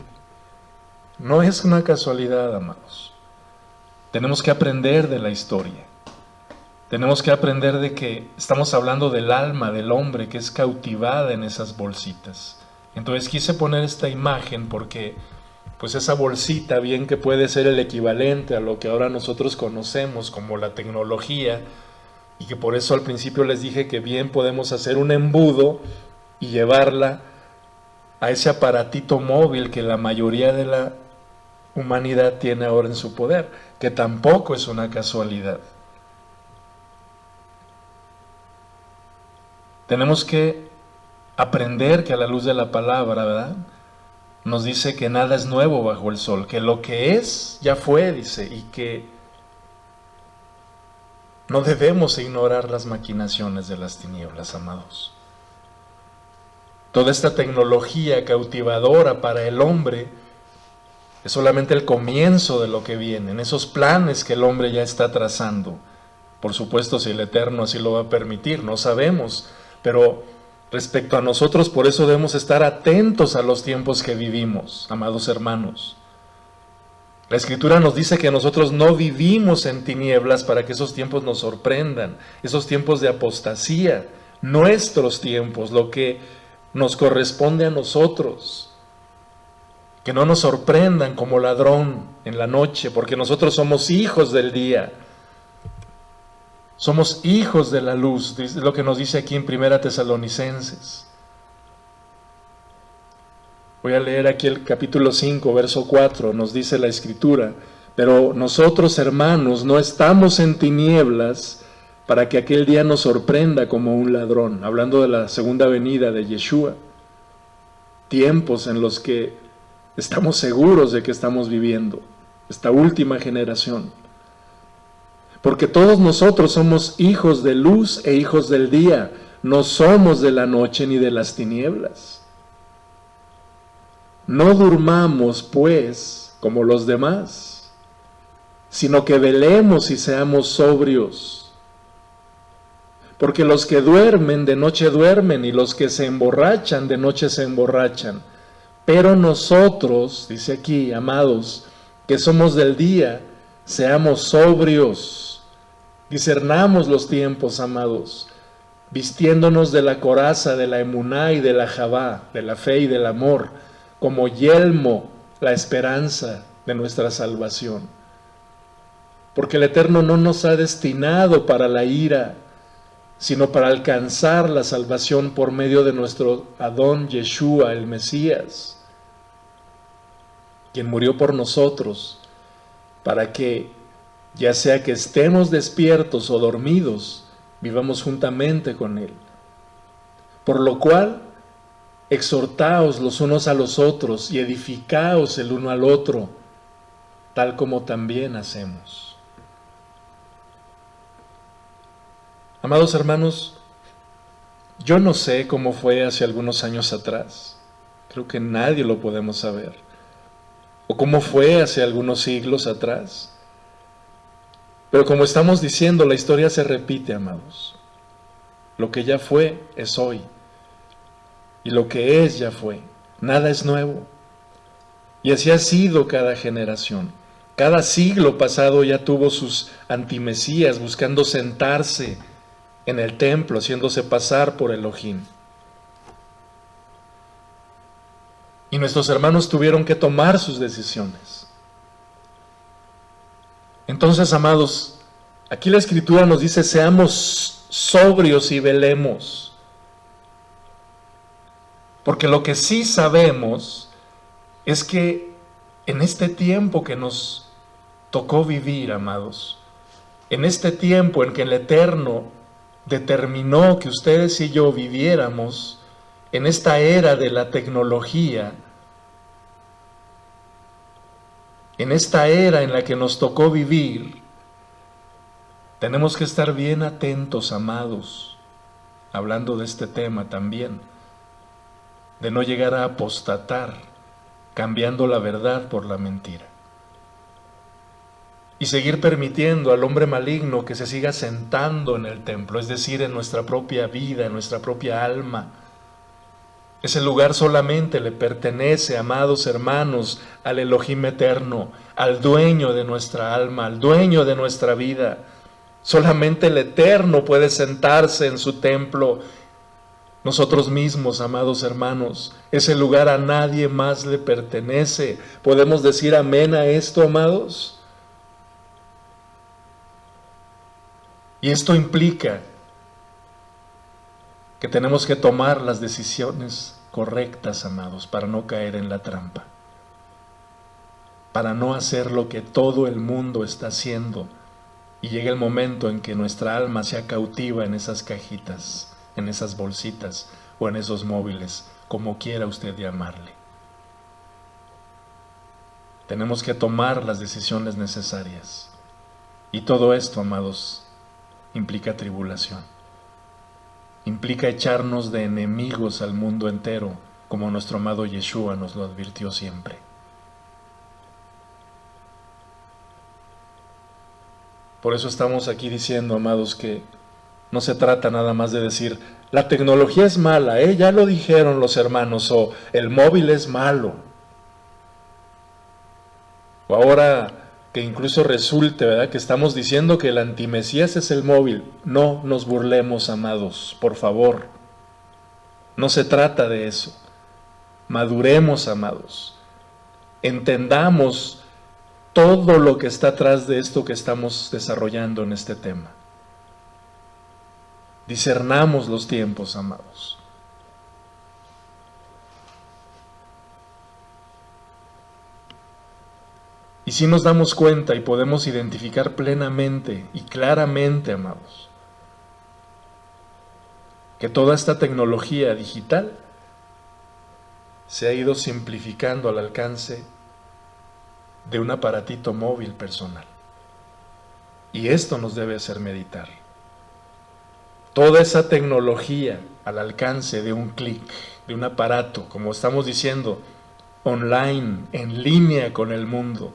No es una casualidad, amados. Tenemos que aprender de la historia. Tenemos que aprender de que estamos hablando del alma del hombre que es cautivada en esas bolsitas. Entonces quise poner esta imagen porque pues esa bolsita, bien que puede ser el equivalente a lo que ahora nosotros conocemos como la tecnología, y que por eso al principio les dije que bien podemos hacer un embudo y llevarla a ese aparatito móvil que la mayoría de la humanidad tiene ahora en su poder, que tampoco es una casualidad. Tenemos que aprender que a la luz de la palabra, ¿verdad?, nos dice que nada es nuevo bajo el sol, que lo que es ya fue, dice, y que no debemos ignorar las maquinaciones de las tinieblas, amados. Toda esta tecnología cautivadora para el hombre es solamente el comienzo de lo que viene, en esos planes que el hombre ya está trazando. Por supuesto, si el Eterno así lo va a permitir, no sabemos, pero respecto a nosotros, por eso debemos estar atentos a los tiempos que vivimos, amados hermanos. La Escritura nos dice que nosotros no vivimos en tinieblas para que esos tiempos nos sorprendan, esos tiempos de apostasía, nuestros tiempos, lo que nos corresponde a nosotros. Que no nos sorprendan como ladrón en la noche, porque nosotros somos hijos del día. Somos hijos de la luz, es lo que nos dice aquí en 1 Tesalonicenses. Voy a leer aquí el capítulo 5, verso 4, nos dice la Escritura: pero nosotros, hermanos, no estamos en tinieblas para que aquel día nos sorprenda como un ladrón, hablando de la segunda venida de Yeshua. Tiempos en los que estamos seguros de que estamos viviendo, esta última generación. Porque todos nosotros somos hijos de luz e hijos del día, no somos de la noche ni de las tinieblas. No durmamos, pues, como los demás, sino que velemos y seamos sobrios. Porque los que duermen de noche duermen, y los que se emborrachan de noche se emborrachan. Pero nosotros, dice aquí, amados, que somos del día, seamos sobrios. Discernamos los tiempos, amados, vistiéndonos de la coraza, de la emuná y de la javá, de la fe y del amor, como yelmo, la esperanza de nuestra salvación. Porque el Eterno no nos ha destinado para la ira, sino para alcanzar la salvación por medio de nuestro Adón Yeshua, el Mesías, quien murió por nosotros, para que, ya sea que estemos despiertos o dormidos, vivamos juntamente con Él. Por lo cual, exhortaos los unos a los otros y edificaos el uno al otro, tal como también hacemos. Amados hermanos, yo no sé cómo fue hace algunos años atrás. Creo que nadie lo podemos saber. O cómo fue hace algunos siglos atrás. Pero como estamos diciendo, la historia se repite, amados. Lo que ya fue es hoy. Y lo que es ya fue. Nada es nuevo. Y así ha sido cada generación. Cada siglo pasado ya tuvo sus antimesías buscando sentarse en el templo, haciéndose pasar por Elohim. Y nuestros hermanos tuvieron que tomar sus decisiones. Entonces, amados, aquí la Escritura nos dice: seamos sobrios y velemos. Porque lo que sí sabemos es que en este tiempo que nos tocó vivir, amados, en este tiempo en que el Eterno determinó que ustedes y yo viviéramos, en esta era de la tecnología, en esta era en la que nos tocó vivir, tenemos que estar bien atentos, amados, hablando de este tema también, de no llegar a apostatar, cambiando la verdad por la mentira. Y seguir permitiendo al hombre maligno que se siga sentando en el templo, es decir, en nuestra propia vida, en nuestra propia alma. Ese lugar solamente le pertenece, amados hermanos, al Elohim eterno, al dueño de nuestra alma, al dueño de nuestra vida. Solamente el Eterno puede sentarse en su templo. Nosotros mismos, amados hermanos, ese lugar a nadie más le pertenece. ¿Podemos decir amén a esto, amados? Y esto implica que tenemos que tomar las decisiones correctas, amados, para no caer en la trampa, para no hacer lo que todo el mundo está haciendo y llegue el momento en que nuestra alma sea cautiva en esas cajitas, en esas bolsitas o en esos móviles, como quiera usted llamarle. Tenemos que tomar las decisiones necesarias. Y todo esto, amados, implica tribulación. implica echarnos de enemigos al mundo entero, como nuestro amado Yeshua nos lo advirtió siempre. Por eso estamos aquí diciendo, amados, que no se trata nada más de decir, la tecnología es mala, ya lo dijeron los hermanos, o el móvil es malo. O ahora que incluso resulte, ¿verdad?, que estamos diciendo que el antimesías es el móvil. No nos burlemos, amados, por favor. No se trata de eso. Maduremos, amados. Entendamos todo lo que está atrás de esto que estamos desarrollando en este tema. Discernamos los tiempos, amados. Y si nos damos cuenta y podemos identificar plenamente y claramente, amados, que toda esta tecnología digital se ha ido simplificando al alcance de un aparatito móvil personal. Y esto nos debe hacer meditar. Toda esa tecnología al alcance de un clic, de un aparato, como estamos diciendo, online, en línea con el mundo,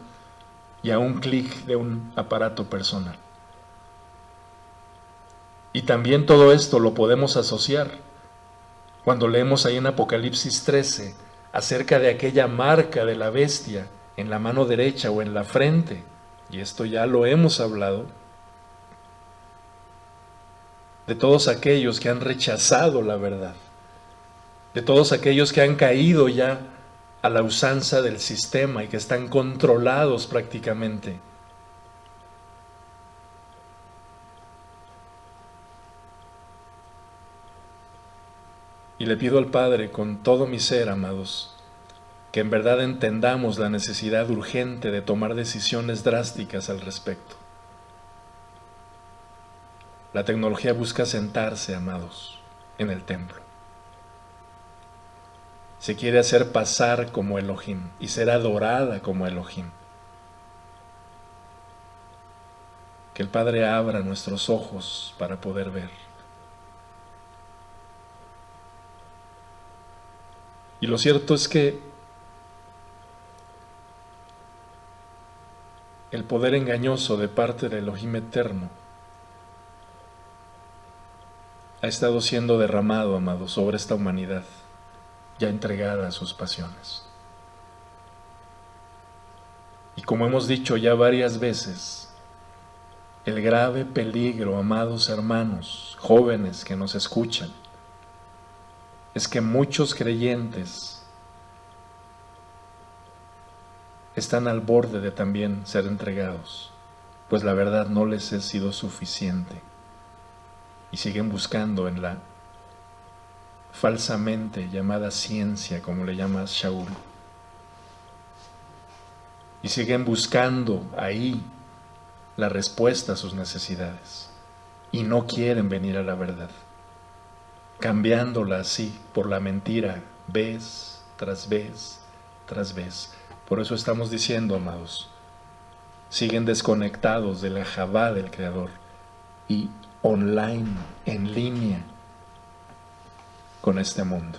y a un clic de un aparato personal. Y también todo esto lo podemos asociar cuando leemos ahí en Apocalipsis 13 acerca de aquella marca de la bestia en la mano derecha o en la frente, y esto ya lo hemos hablado, de todos aquellos que han rechazado la verdad, de todos aquellos que han caído ya a la usanza del sistema y que están controlados prácticamente. Y le pido al Padre con todo mi ser, amados, que en verdad entendamos la necesidad urgente de tomar decisiones drásticas al respecto. La tecnología busca sentarse, amados, en el templo. Se quiere hacer pasar como Elohim y ser adorada como Elohim. Que el Padre abra nuestros ojos para poder ver. Y lo cierto es que el poder engañoso de parte del Elohim eterno ha estado siendo derramado, amados, sobre esta humanidad, ya entregada a sus pasiones. Y como hemos dicho ya varias veces, el grave peligro, amados hermanos, jóvenes que nos escuchan, es que muchos creyentes están al borde de también ser entregados, pues la verdad no les ha sido suficiente y siguen buscando en la falsamente llamada ciencia, como le llama Shaul, y siguen buscando ahí la respuesta a sus necesidades y no quieren venir a la verdad, cambiándola así por la mentira vez tras vez tras vez. Por eso estamos diciendo, amados, siguen desconectados de la Javá del Creador y online, en línea con este mundo.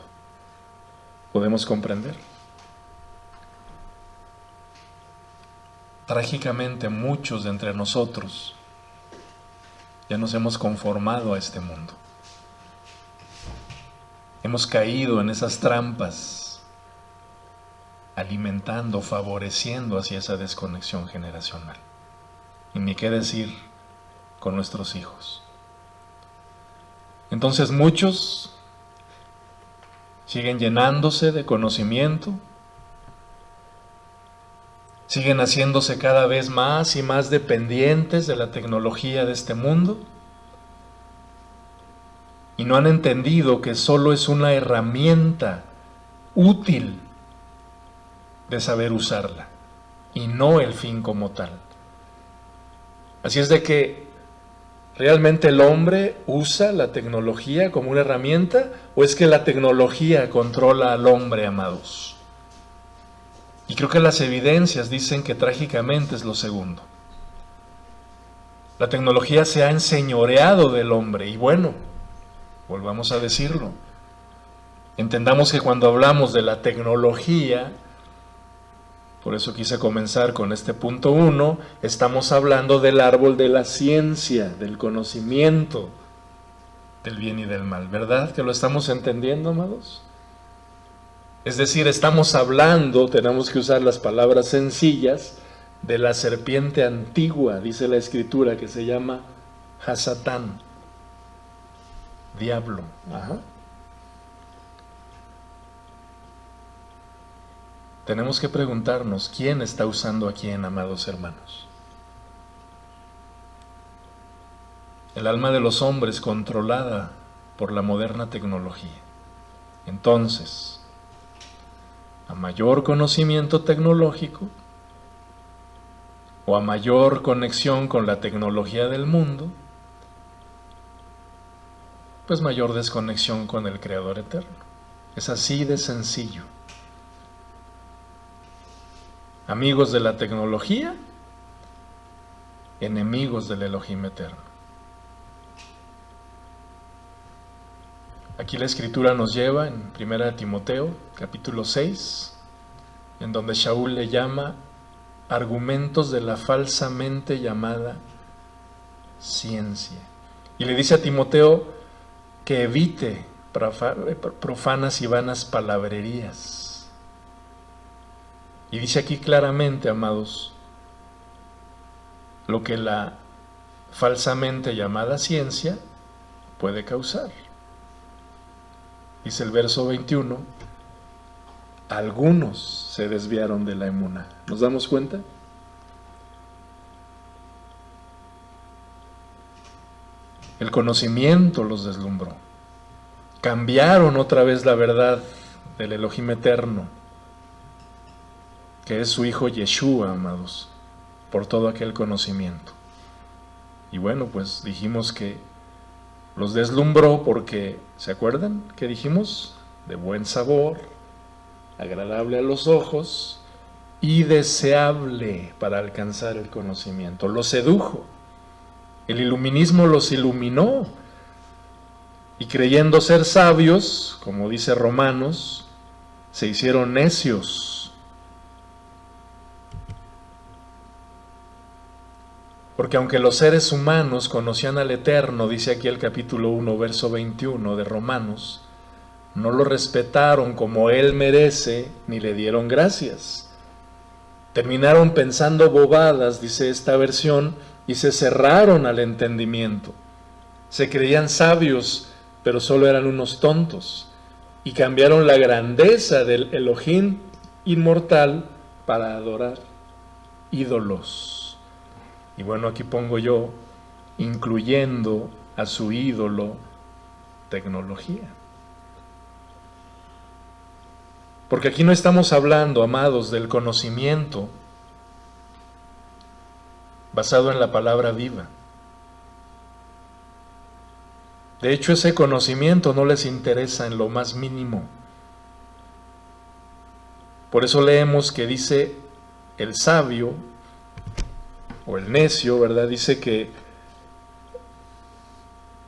¿Podemos comprender? Trágicamente muchos de entre nosotros ya nos hemos conformado a este mundo. Hemos caído en esas trampas, alimentando, favoreciendo hacia esa desconexión generacional. Y ni qué decir con nuestros hijos. Entonces muchos siguen llenándose de conocimiento, siguen haciéndose cada vez más y más dependientes de la tecnología de este mundo y no han entendido que solo es una herramienta útil de saber usarla y no el fin como tal. Así es de que ¿realmente el hombre usa la tecnología como una herramienta o es que la tecnología controla al hombre, amados? Y creo que las evidencias dicen que trágicamente es lo segundo. La tecnología se ha enseñoreado del hombre y bueno, Volvamos a decirlo. Entendamos que cuando hablamos de la tecnología, por eso quise comenzar con este punto 1, estamos hablando del árbol de la ciencia, del conocimiento del bien y del mal, ¿verdad? ¿Que lo estamos entendiendo, amados? Es decir, estamos hablando, tenemos que usar las palabras sencillas, de la serpiente antigua, dice la Escritura, que se llama Hasatán, diablo. Ajá. Tenemos que preguntarnos, ¿quién está usando a quién, amados hermanos? El alma de los hombres controlada por la moderna tecnología. Entonces, a mayor conocimiento tecnológico, o a mayor conexión con la tecnología del mundo, pues mayor desconexión con el Creador eterno. Es así de sencillo. Amigos de la tecnología, enemigos del Elohim eterno. Aquí la Escritura nos lleva en 1 Timoteo, capítulo 6, en donde Shaul le llama argumentos de la falsamente llamada ciencia. Y le dice a Timoteo que evite profanas y vanas palabrerías. Y dice aquí claramente, amados, lo que la falsamente llamada ciencia puede causar. Dice el verso 21, algunos se desviaron de la emuná. ¿Nos damos cuenta? El conocimiento los deslumbró. Cambiaron otra vez la verdad del Elohim eterno, que es su hijo Yeshua, amados, por todo aquel conocimiento. Y bueno, pues dijimos que los deslumbró porque, ¿se acuerdan qué dijimos? De buen sabor, agradable a los ojos y deseable para alcanzar el conocimiento. Los sedujo. El iluminismo los iluminó. Y creyendo ser sabios, como dice Romanos, se hicieron necios. Porque aunque los seres humanos conocían al Eterno, dice aquí el capítulo 1, verso 21 de Romanos, no lo respetaron como Él merece, ni le dieron gracias. Terminaron pensando bobadas, dice esta versión, y se cerraron al entendimiento. Se creían sabios, pero solo eran unos tontos, y cambiaron la grandeza del Elohim inmortal para adorar ídolos. Y bueno, aquí pongo yo, incluyendo a su ídolo, tecnología. Porque aquí no estamos hablando, amados, del conocimiento basado en la palabra viva. De hecho, ese conocimiento no les interesa en lo más mínimo. Por eso leemos que dice el sabio, o el necio, ¿verdad? Dice que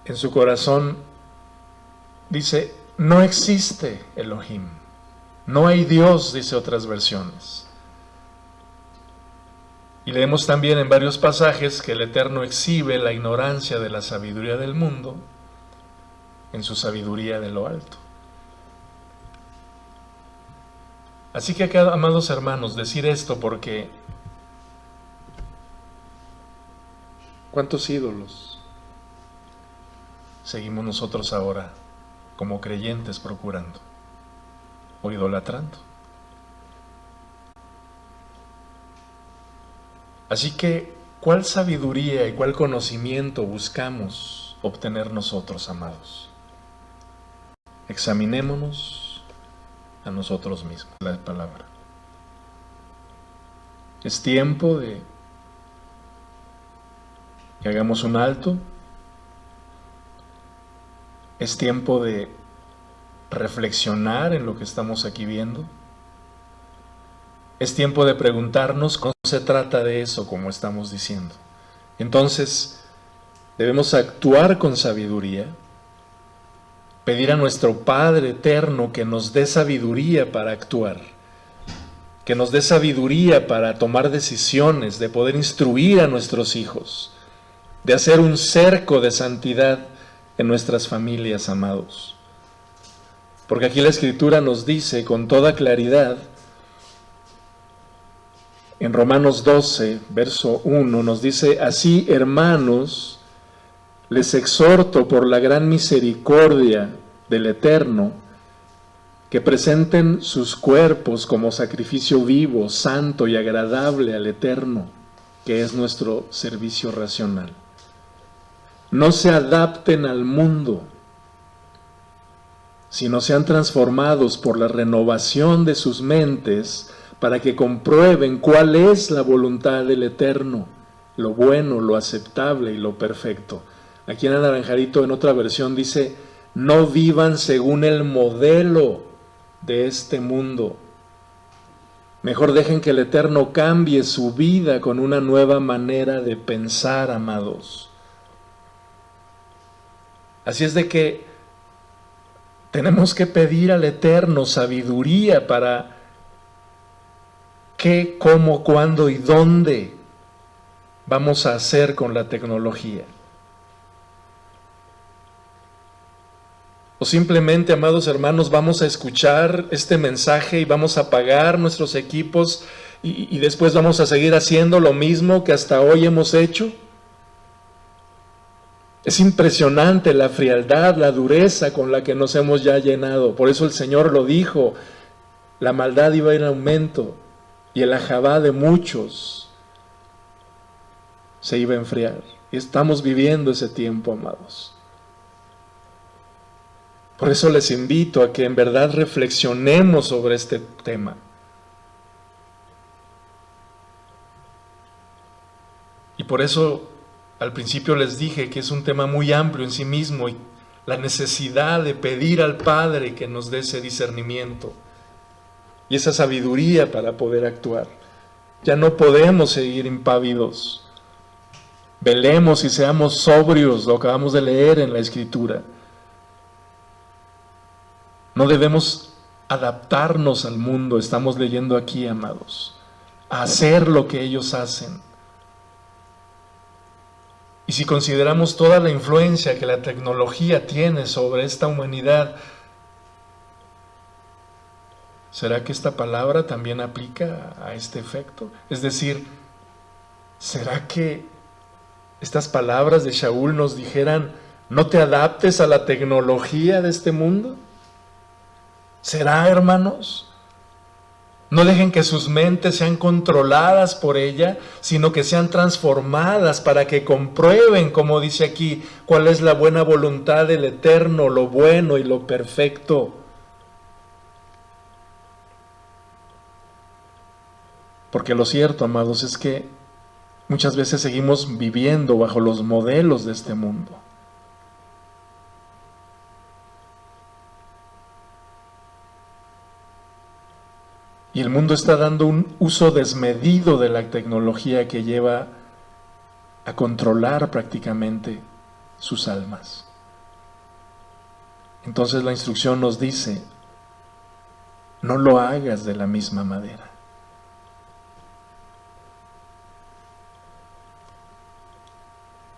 en su corazón dice, no existe Elohim, no hay Dios, dice otras versiones. Y leemos también en varios pasajes que el Eterno exhibe la ignorancia de la sabiduría del mundo en su sabiduría de lo alto. Así que, amados hermanos, decir esto porque ¿cuántos ídolos seguimos nosotros ahora como creyentes procurando o idolatrando? Así que, ¿cuál sabiduría y cuál conocimiento buscamos obtener nosotros, amados? Examinémonos a nosotros mismos, la palabra. Es tiempo de que hagamos un alto. Es tiempo de reflexionar en lo que estamos aquí viendo. Es tiempo de preguntarnos cómo se trata de eso, como estamos diciendo. Entonces, debemos actuar con sabiduría pedir a nuestro Padre eterno que nos dé sabiduría para actuar, que nos dé sabiduría para tomar decisiones, de poder instruir a nuestros hijos, de hacer un cerco de santidad en nuestras familias, amados. Porque aquí la Escritura nos dice con toda claridad, en Romanos 12, verso 1, nos dice: así, hermanos, les exhorto por la gran misericordia del Eterno, que presenten sus cuerpos como sacrificio vivo, santo y agradable al Eterno, que es nuestro servicio racional. No se adapten al mundo, sino sean transformados por la renovación de sus mentes, para que comprueben cuál es la voluntad del Eterno, lo bueno, lo aceptable y lo perfecto. Aquí en el naranjarito, en otra versión, dice: no vivan según el modelo de este mundo. Mejor dejen que el Eterno cambie su vida con una nueva manera de pensar, amados. Así es de que tenemos que pedir al Eterno sabiduría para qué, cómo, cuándo y dónde vamos a hacer con la tecnología. O simplemente, amados hermanos, vamos a escuchar este mensaje y vamos a apagar nuestros equipos y después vamos a seguir haciendo lo mismo que hasta hoy hemos hecho. Es impresionante la frialdad, la dureza con la que nos hemos ya llenado. Por eso el Señor lo dijo: la maldad iba a ir en aumento y el ajabá de muchos se iba a enfriar. Y estamos viviendo ese tiempo, amados. Por eso les invito a que en verdad reflexionemos sobre este tema. Y por eso al principio les dije que es un tema muy amplio en sí mismo, y la necesidad de pedir al Padre que nos dé ese discernimiento y esa sabiduría para poder actuar. Ya no podemos seguir impávidos. Velemos y seamos sobrios, lo acabamos de leer en la Escritura. No debemos adaptarnos al mundo, estamos leyendo aquí, amados, a hacer lo que ellos hacen. Y si consideramos toda la influencia que la tecnología tiene sobre esta humanidad, ¿será que esta palabra también aplica a este efecto? Es decir, ¿será que estas palabras de Shaul nos dijeran: no te adaptes a la tecnología de este mundo? ¿Será, hermanos? No dejen que sus mentes sean controladas por ella, sino que sean transformadas para que comprueben, como dice aquí, cuál es la buena voluntad del Eterno, lo bueno y lo perfecto. Porque lo cierto, amados, es que muchas veces seguimos viviendo bajo los modelos de este mundo. Y el mundo está dando un uso desmedido de la tecnología que lleva a controlar prácticamente sus almas. Entonces la instrucción nos dice: no lo hagas de la misma manera.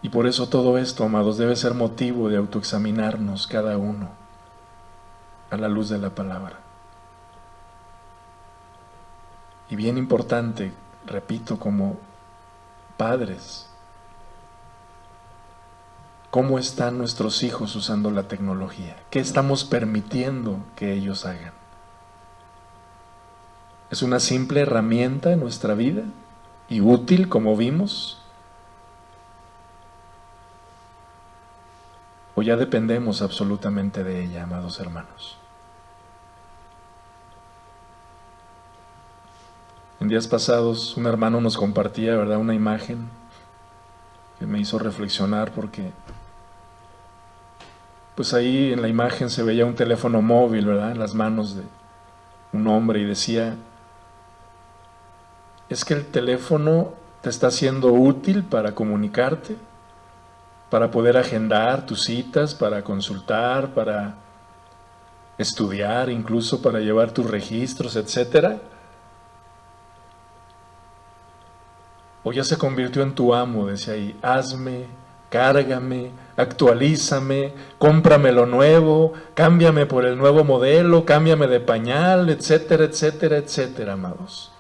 Y por eso todo esto, amados, debe ser motivo de autoexaminarnos cada uno a la luz de la palabra. Y bien importante, repito, como padres, ¿cómo están nuestros hijos usando la tecnología? ¿Qué estamos permitiendo que ellos hagan? ¿Es una simple herramienta en nuestra vida y útil, como vimos? ¿O ya dependemos absolutamente de ella, amados hermanos? En días pasados un hermano nos compartía, ¿verdad?, una imagen que me hizo reflexionar, porque pues ahí en la imagen se veía un teléfono móvil, ¿verdad?, en las manos de un hombre, y decía: es que el teléfono te está siendo útil para comunicarte, para poder agendar tus citas, para consultar, para estudiar incluso para llevar tus registros, etcétera? ¿O ya se convirtió en tu amo? Decía ahí, hazme, cárgame, actualízame, cómprame lo nuevo, cámbiame por el nuevo modelo, cámbiame de pañal, etcétera, etcétera, etcétera, amados.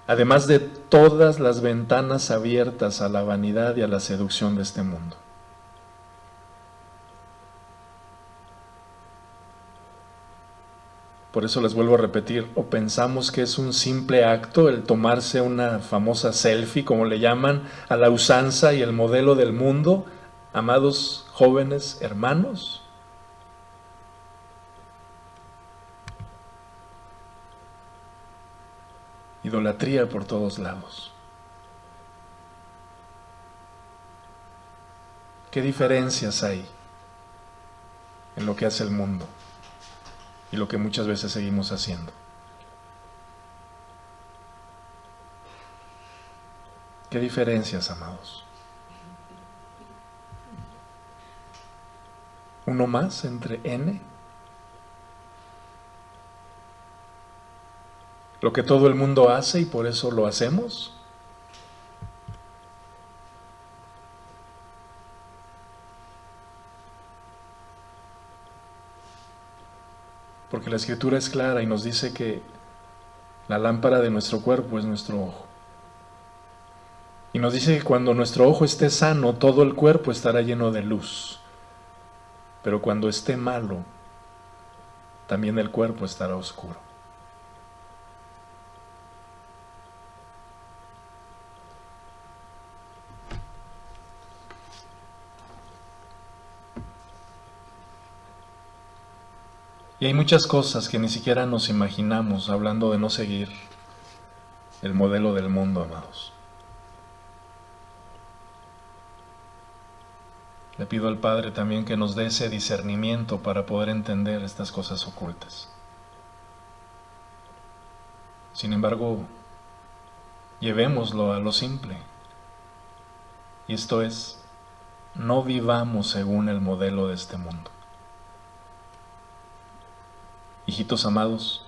Además de todas las ventanas abiertas a la vanidad y a la seducción de este mundo. Por eso les vuelvo a repetir, o pensamos que es un simple acto el tomarse una famosa selfie, como le llaman, a la usanza y el modelo del mundo, amados jóvenes hermanos. Idolatría por todos lados. ¿Qué diferencias hay en lo que hace el mundo y lo que muchas veces seguimos haciendo? ¿Qué diferencias, amados? ¿Uno más entre N? ¿Lo que todo el mundo hace y por eso lo hacemos? Porque la Escritura es clara y nos dice que la lámpara de nuestro cuerpo es nuestro ojo. Y nos dice que cuando nuestro ojo esté sano, todo el cuerpo estará lleno de luz. Pero cuando esté malo, también el cuerpo estará oscuro. Y hay muchas cosas que ni siquiera nos imaginamos, hablando de no seguir el modelo del mundo, amados. Le pido al Padre también que nos dé ese discernimiento para poder entender estas cosas ocultas. Sin embargo, llevémoslo a lo simple. Y esto es, no vivamos según el modelo de este mundo. Hijitos amados,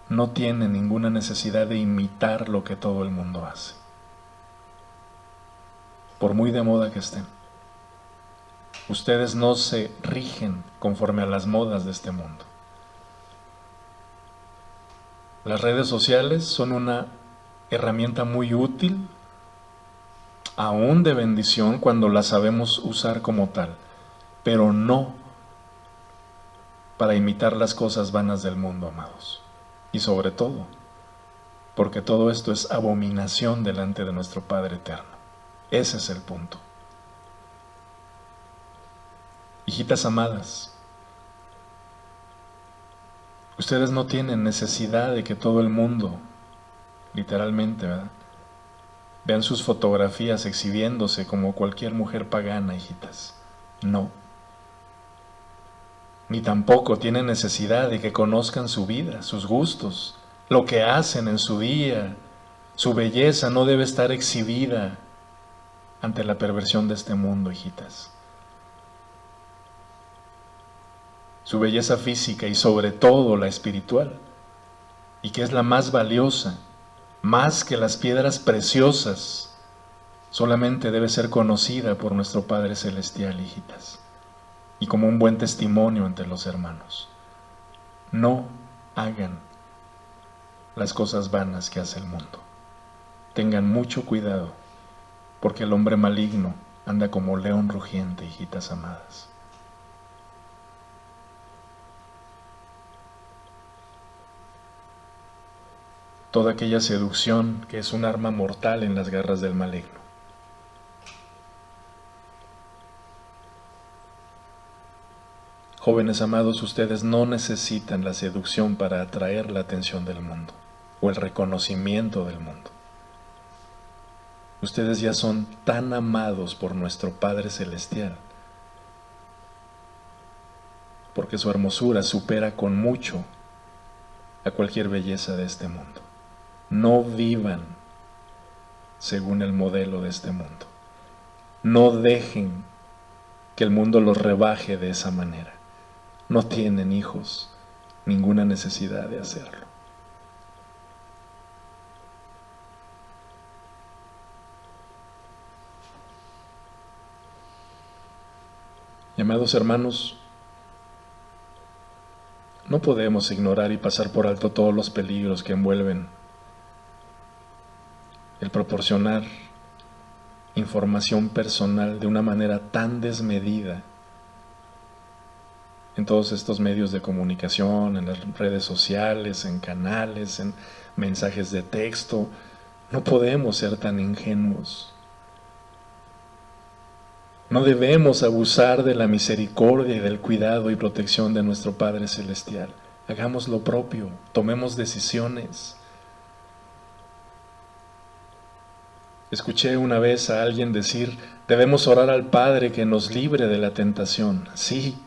no tienen ninguna necesidad de imitar lo que todo el mundo hace, por muy de moda que estén. Ustedes no se rigen conforme a las modas de este mundo. Las redes sociales son una herramienta muy útil, aún de bendición cuando la sabemos usar como tal, pero no para imitar las cosas vanas del mundo, amados. Y sobre todo, porque todo esto es abominación delante de nuestro Padre eterno. Ese es el punto. Hijitas amadas, ustedes no tienen necesidad de que todo el mundo, literalmente, ¿verdad?, vean sus fotografías exhibiéndose como cualquier mujer pagana, hijitas. No. Ni tampoco tienen necesidad de que conozcan su vida, sus gustos, lo que hacen en su día. Su belleza no debe estar exhibida ante la perversión de este mundo, hijitas. Su belleza física y sobre todo la espiritual, y que es la más valiosa, más que las piedras preciosas, solamente debe ser conocida por nuestro Padre Celestial, hijitas, y como un buen testimonio entre los hermanos. No hagan las cosas vanas que hace el mundo. Tengan mucho cuidado, porque el hombre maligno anda como león rugiente, hijitas amadas. Toda aquella seducción que es un arma mortal en las garras del maligno. Jóvenes amados, ustedes no necesitan la seducción para atraer la atención del mundo o el reconocimiento del mundo. Ustedes ya son tan amados por nuestro Padre Celestial, porque su hermosura supera con mucho a cualquier belleza de este mundo. No vivan según el modelo de este mundo. No dejen que el mundo los rebaje de esa manera. no tienen hijos ninguna necesidad de hacerlo. Y amados hermanos, no podemos ignorar y pasar por alto todos los peligros que envuelven el proporcionar información personal de una manera tan desmedida en todos estos medios de comunicación, en las redes sociales, en canales, en mensajes de texto. No podemos ser tan ingenuos. No debemos abusar de la misericordia y del cuidado y protección de nuestro Padre Celestial. Hagamos lo propio, tomemos decisiones. Escuché una vez a alguien decir, debemos orar al Padre que nos libre de la tentación. Sí,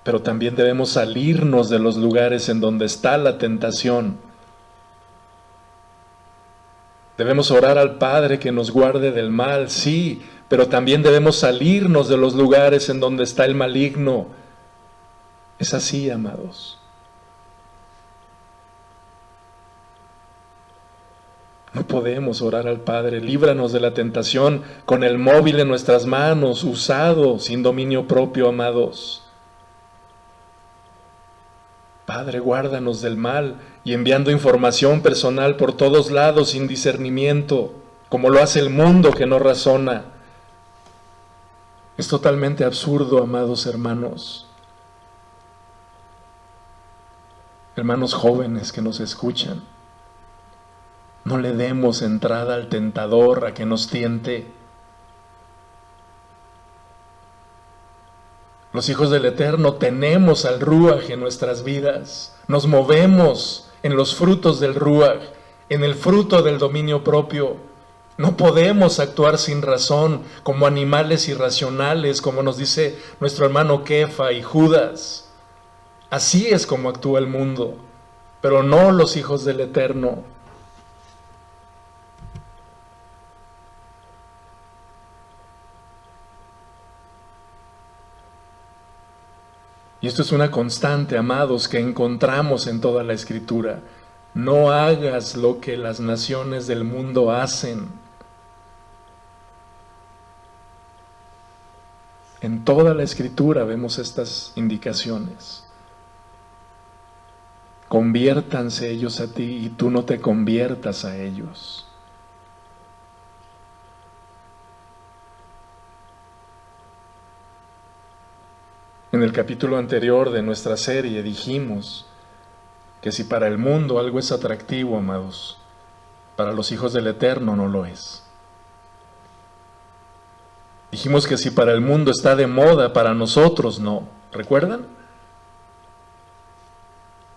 pero también debemos salirnos de los lugares en donde está la tentación. Debemos orar al Padre que nos guarde del mal, sí, pero también debemos salirnos de los lugares en donde está el maligno. Es así, amados. No podemos orar al Padre, líbranos de la tentación, con el móvil en nuestras manos, usado, sin dominio propio, amados. Padre, guárdanos del mal, y enviando información personal por todos lados sin discernimiento, como lo hace el mundo que no razona. Es totalmente absurdo, amados hermanos. Hermanos jóvenes que nos escuchan, no le demos entrada al tentador a que nos tiente. Los hijos del Eterno tenemos al Ruaj en nuestras vidas. Nos movemos en los frutos del Ruaj, en el fruto del dominio propio. No podemos actuar sin razón, como animales irracionales, como nos dice nuestro hermano Kefa y Judas. Así es como actúa el mundo, pero no los hijos del Eterno. Y esto es una constante, amados, que encontramos en toda la Escritura. No hagas lo que las naciones del mundo hacen. En toda la Escritura vemos estas indicaciones. Conviértanse ellos a ti y tú no te conviertas a ellos. En el capítulo anterior de nuestra serie dijimos que si para el mundo algo es atractivo, amados, para los hijos del Eterno no lo es. Dijimos que si para el mundo está de moda, para nosotros no. ¿Recuerdan?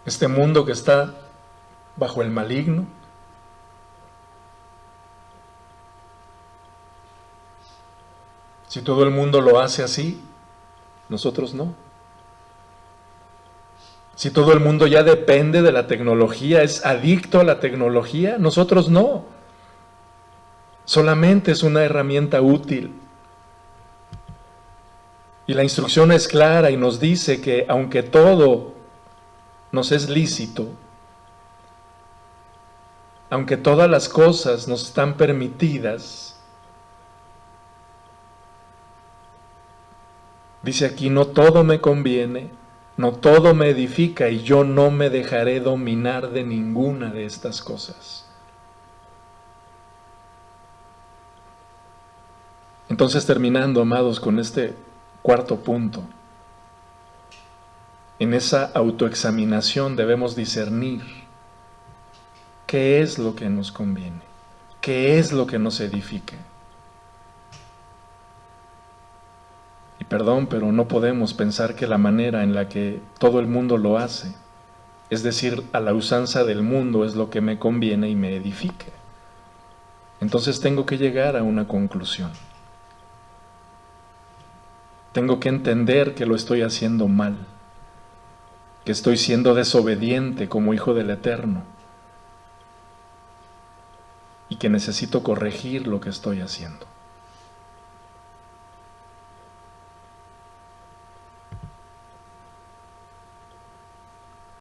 Este mundo que está bajo el maligno. Si todo el mundo lo hace así, nosotros no. Si todo el mundo ya depende de la tecnología, es adicto a la tecnología, nosotros no. Solamente es una herramienta útil. Y la instrucción es clara y nos dice que aunque todo nos es lícito, aunque todas las cosas nos están permitidas, dice aquí, no todo me conviene, no todo me edifica y yo no me dejaré dominar de ninguna de estas cosas. Entonces, terminando, amados, con este cuarto punto, en esa autoexaminación debemos discernir qué es lo que nos conviene, qué es lo que nos edifica. Y perdón, pero no podemos pensar que la manera en la que todo el mundo lo hace, es decir, a la usanza del mundo, es lo que me conviene y me edifica. Entonces tengo que llegar a una conclusión. Tengo que entender que lo estoy haciendo mal, que estoy siendo desobediente como hijo del Eterno y que necesito corregir lo que estoy haciendo.